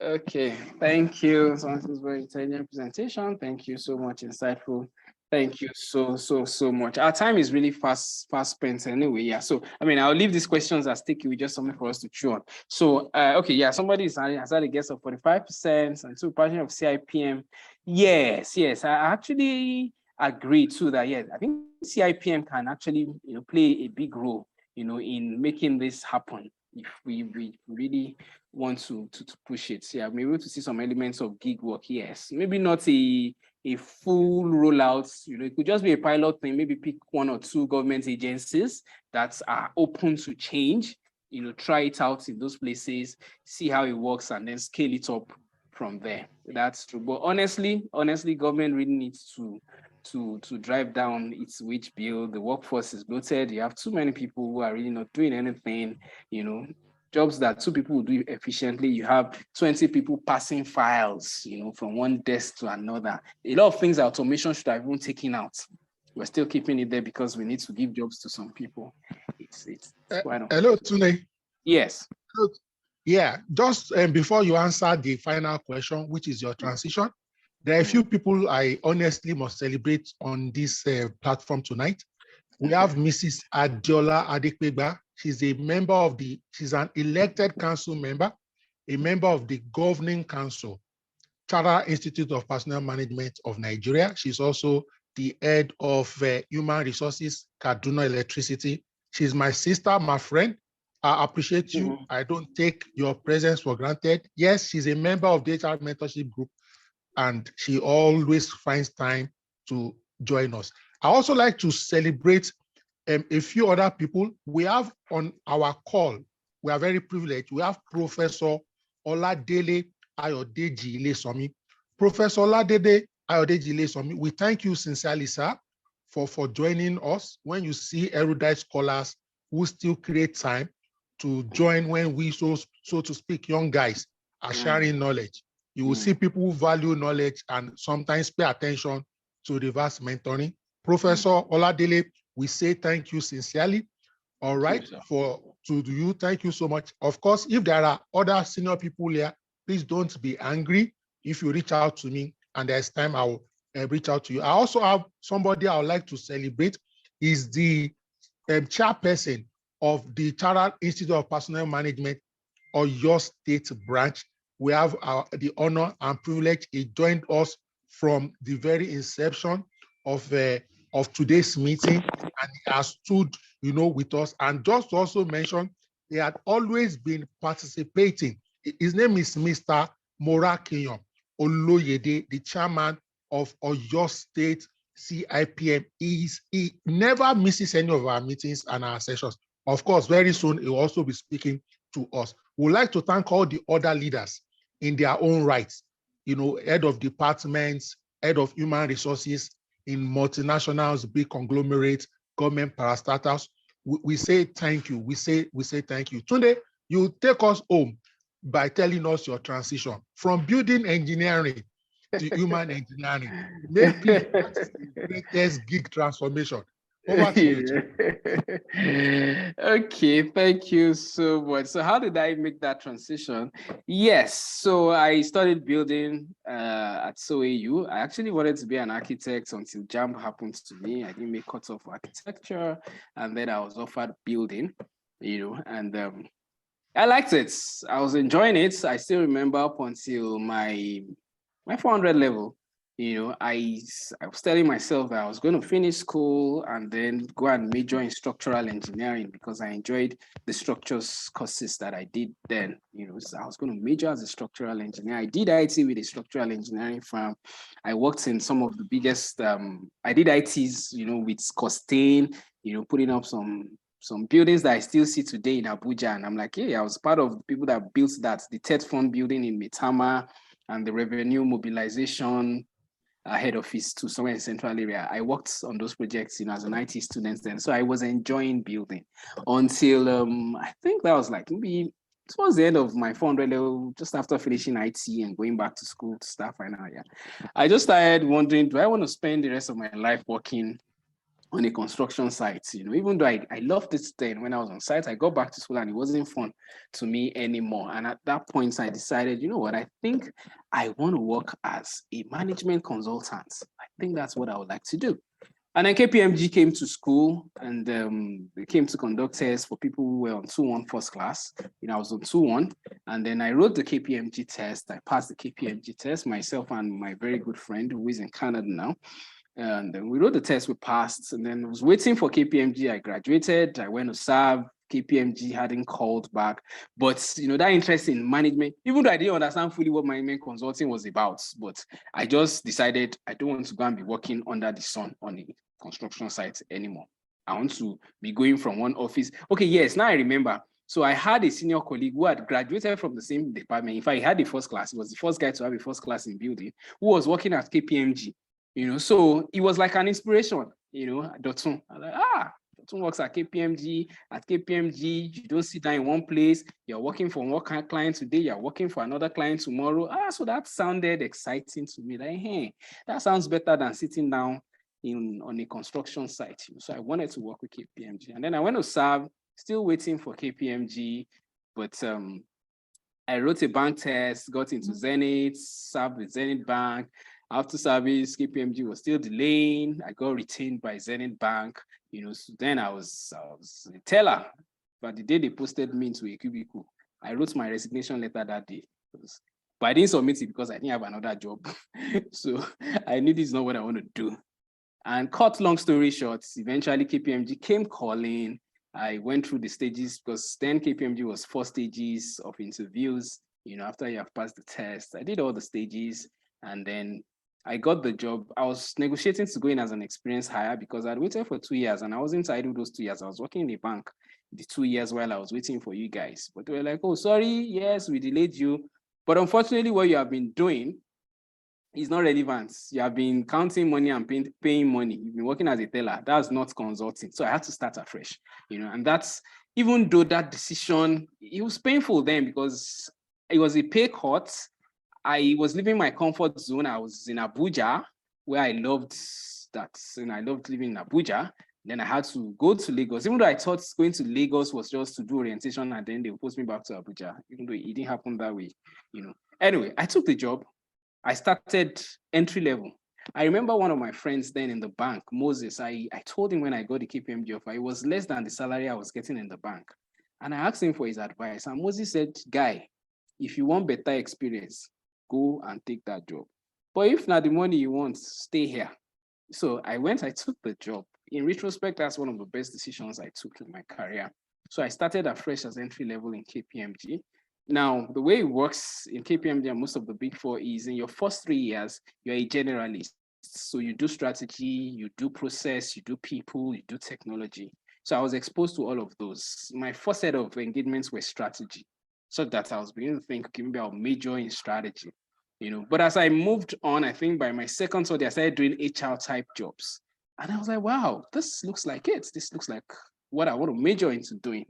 B: Okay, thank you. So this is very intelligent presentation. Thank you so much, insightful. Thank you so much. Our time is really fast spent anyway. Yeah. So I mean, I'll leave these questions as sticky with just something for us to chew on. So okay, yeah, somebody has had a guess of 45% and 2% of CIPM. Yes, I actually agree too that yes, I think CIPM can actually play a big role in making this happen if we really want to push it. Yeah, I'm able to see some elements of gig work. Yes, maybe not a full rollout. It could just be a pilot thing. Maybe pick one or two government agencies that are open to change. Try it out in those places, see how it works, and then scale it up from there. That's true. But honestly, government really needs to drive down its wage bill. The workforce is bloated. You have too many people who are really not doing anything. Jobs that 2 people will do efficiently, you have 20 people passing files, from one desk to another. A lot of things that automation should have even taken out. We're still keeping it there because we need to give jobs to some people. It's quite
A: hello, Tunde.
B: Yes.
A: Yeah, just before you answer the final question, which is your transition, there are a few people I honestly must celebrate on this platform tonight. We have Mrs. Adiola Adekpegba. She's she's an elected council member, a member of the Governing Council, Charter Institute of Personnel Management of Nigeria. She's also the head of Human Resources, Kaduna Electricity. She's my sister, my friend. I appreciate you. I don't take your presence for granted. Yes, she's a member of the HR Mentorship Group, and she always finds time to join us. I also like to celebrate a few other people we have on our call. We are very privileged. We have Professor Oladele Ayodeji Ilesomi. Professor Oladele Ayodeji Ilesomi, we thank you sincerely, sir, for joining us. When you see erudite scholars who still create time to join when we, so to speak, young guys are sharing knowledge, you will see people who value knowledge and sometimes pay attention to reverse mentoring. Professor Oladele, we say thank you sincerely. All right, to you, thank you so much. Of course, if there are other senior people here, Please don't be angry if you reach out to me, and there's time I will reach out to you. I also have somebody I would like to celebrate. Is the chairperson of the Chartered Institute of Personnel Management or your state branch. We have the honor and privilege. He joined us from the very inception of today's meeting, and he has stood, with us. And just to also mention, he had always been participating. His name is Mr. Morakinyo Oloyede, the chairman of Oyo State CIPM. He never misses any of our meetings and our sessions. Of course, very soon he will also be speaking to us. We'd like to thank all the other leaders in their own rights, head of departments, head of human resources in multinationals, big conglomerates, government parastatals. We say thank you. We say thank you. Tunde, you take us home by telling us your transition from building engineering to human engineering. Maybe that's the greatest gig transformation. Over to you.
B: Okay, thank you so much. So how did I make that transition? Yes, so I started building at SOAU. I actually wanted to be an architect until JAMB happened to me. I didn't make cutoff for architecture, and then I was offered building, and I liked it. I was enjoying it. I still remember up until my 400 level. I was telling myself that I was going to finish school and then go and major in structural engineering because I enjoyed the structures courses that I did then. So I was going to major as a structural engineer. I did IT with a structural engineering firm. I worked in some of the biggest, I did ITs, with Costain, putting up some buildings that I still see today in Abuja. And I'm like, hey, I was part of the people that built that, the TED Fund building in Metama and the revenue mobilization head office to somewhere in the central area. I worked on those projects, as an IT student then. So I was enjoying building until I think that was like maybe towards the end of my 400 level, just after finishing IT and going back to school to start final year. I just started wondering, do I want to spend the rest of my life working on a construction site? Even though I loved it then when I was on site, I got back to school and it wasn't fun to me anymore. And at that point, I decided, what, I think I want to work as a management consultant. I think that's what I would like to do. And then KPMG came to school and they came to conduct tests for people who were on 2-1 first class. I was on 2-1, and then I wrote the KPMG test. I passed the KPMG test, myself and my very good friend who is in Canada now. And then we wrote the test, we passed, and then I was waiting for KPMG. I graduated, I went to serve. KPMG hadn't called back, but that interest in management, even though I didn't understand fully what management consulting was about, but I just decided I don't want to go and be working under the sun on a construction site anymore. I want to be going from one office. Okay, yes, now I remember. So I had a senior colleague who had graduated from the same department. In fact, he had the first class. He was the first guy to have a first class in building, who was working at KPMG. So it was like an inspiration, Dotun. I was like, Dotun works at KPMG. At KPMG, you don't sit down in one place. You're working for one client today. You're working for another client tomorrow. So that sounded exciting to me. Like, hey, that sounds better than sitting down on a construction site. So I wanted to work with KPMG. And then I went to serve, still waiting for KPMG. But I wrote a bank test, got into Zenith, served with Zenith Bank. After service, KPMG was still delaying. I got retained by Zenith Bank. So then I was a teller. But the day they posted me into a cubicle, I wrote my resignation letter that day. But I didn't submit it because I didn't have another job. So I knew this is not what I want to do. And cut long story short, eventually KPMG came calling. I went through the stages because then KPMG was 4 stages of interviews. After you have passed the test, I did all the stages, and then I got the job. I was negotiating to go in as an experienced hire because I'd waited for 2 years and I wasn't idle those 2 years. I was working in a bank the 2 years while I was waiting for you guys. But they were like, oh, sorry, yes, we delayed you. But unfortunately, what you have been doing is not relevant. You have been counting money and paying money. You've been working as a teller. That's not consulting. So I had to start afresh, and that's, even though that decision, it was painful then because it was a pay cut. I was leaving my comfort zone. I was in Abuja, where I loved that, and I loved living in Abuja. Then I had to go to Lagos, even though I thought going to Lagos was just to do orientation and then they'll post me back to Abuja, even though it didn't happen that way, Anyway, I took the job. I started entry level. I remember one of my friends then in the bank, Moses. I told him when I got the KPMG offer, it was less than the salary I was getting in the bank. And I asked him for his advice. And Moses said, Guy, if you want better experience, go and take that job. But if not the money you want, stay here. So I went, I took the job. In retrospect, that's one of the best decisions I took in my career. So I started afresh as entry level in KPMG. Now, the way it works in KPMG and most of the big four is in your first 3 years, you're a generalist. So you do strategy, you do process, you do people, you do technology. So I was exposed to all of those. My first set of engagements were strategy, so that I was beginning to think, okay, maybe I'll major in strategy. But as I moved on, I think by my second third, I started doing HR type jobs. And I was like, wow, this looks like it. This looks like what I want to major into doing.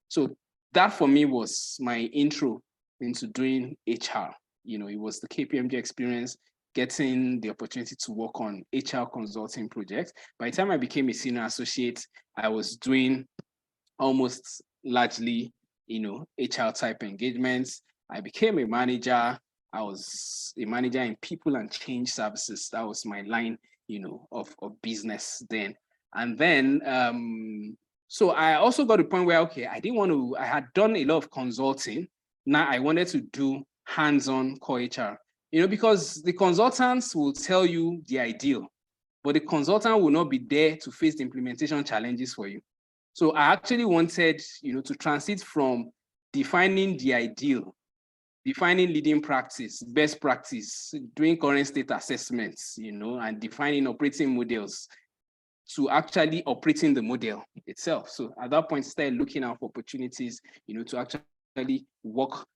B: So that for me was my intro into doing HR. It was the KPMG experience, getting the opportunity to work on HR consulting projects. By the time I became a senior associate, I was doing almost largely, HR type engagements. I became a manager. I was a manager in people and change services. That was my line, of business then. And then, so I also got to the point where, okay, I had done a lot of consulting. Now I wanted to do hands-on core HR, because the consultants will tell you the ideal, but the consultant will not be there to face the implementation challenges for you. So I actually wanted, to transit from defining the ideal, defining leading practice, best practice, doing current state assessments, and defining operating models, to actually operating the model itself. So at that point, I started looking out for opportunities, to actually work,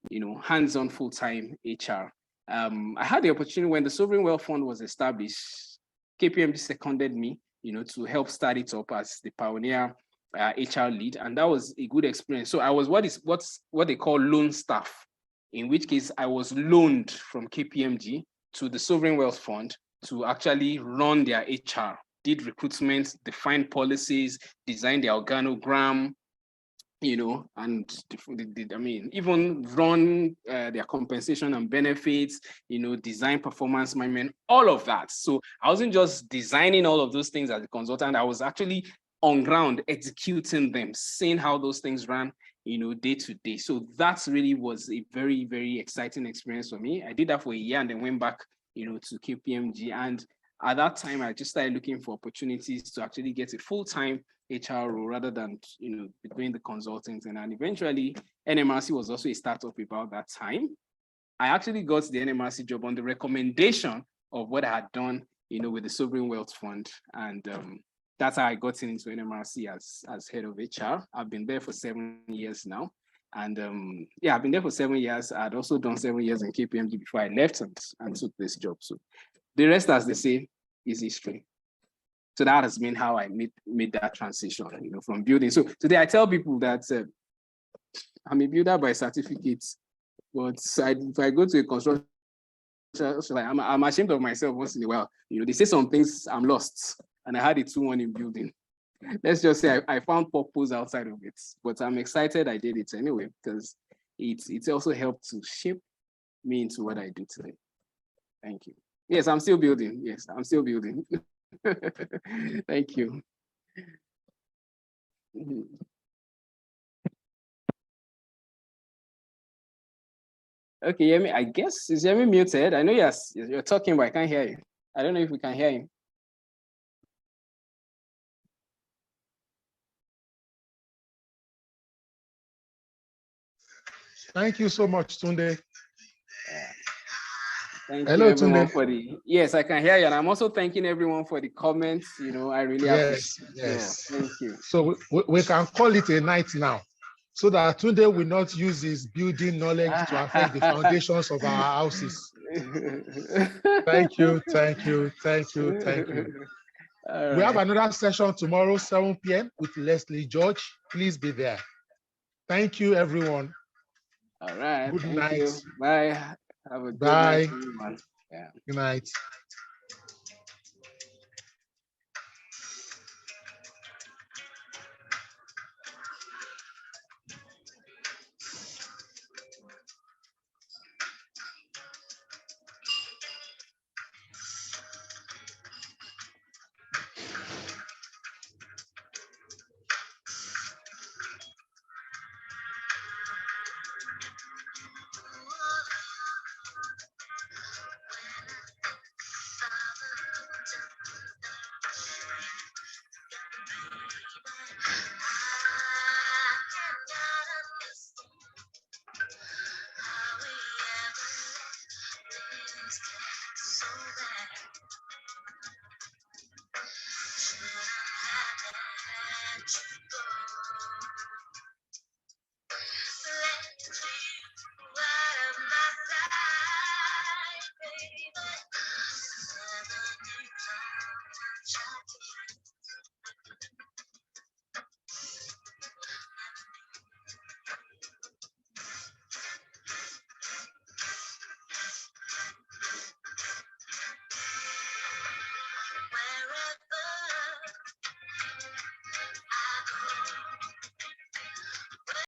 B: hands-on full-time HR. I had the opportunity when the Sovereign Wealth Fund was established. KPMG seconded me, to help start it up as the pioneer HR lead, and that was a good experience. So I was what they call loan staff, in which case I was loaned from KPMG to the Sovereign Wealth Fund to actually run their HR, did recruitment, defined policies, designed their organogram, and even run their compensation and benefits, design performance management, all of that. So I wasn't just designing all of those things as a consultant, I was actually on ground executing them, seeing how those things ran, day to day. So that really was a very, very exciting experience for me. I did that for a year and then went back, to KPMG. And at that time, I just started looking for opportunities to actually get a full-time HR role rather than, doing the consulting. And eventually, NMRC was also a startup about that time. I actually got the NMRC job on the recommendation of what I had done, with the Sovereign Wealth Fund. And that's how I got into NMRC as head of HR. I've been there for 7 years now. And I've been there for 7 years. I'd also done 7 years in KPMG before I left and took this job. So the rest, as they say, is history. So that has been how I made that transition, from building. So today I tell people that I'm a builder by certificate, but if I go to a construction, I'm ashamed of myself once in a while. They say some things I'm lost, and I had a 2-1 in building. Let's just say I found purpose outside of it, but I'm excited I did it anyway, because it's also helped to shape me into what I do today. Thank you. Yes, I'm still building. Yes, I'm still building. Thank you. Okay, Yemi, I guess, is Yemi muted? I know you're talking, but I can't hear you. I don't know if we can hear him.
A: Thank you so much, Tunde.
B: Thank
A: Hello,
B: you everyone
A: Tunde.
B: yes, I can hear you. And I'm also thanking everyone for the comments. I really appreciate it.
A: Yes.
B: So, thank you.
A: So we can call it a night now, so that Tunde will not use his building knowledge to affect the foundations of our houses. Thank you. We have another session tomorrow, 7 p.m. with Leslie George. Please be there. Thank you, everyone.
B: All right.
A: Good
B: Thank
A: night.
B: you. Bye. Have a good
A: Bye.
B: night, everyone. Yeah.
A: Good night.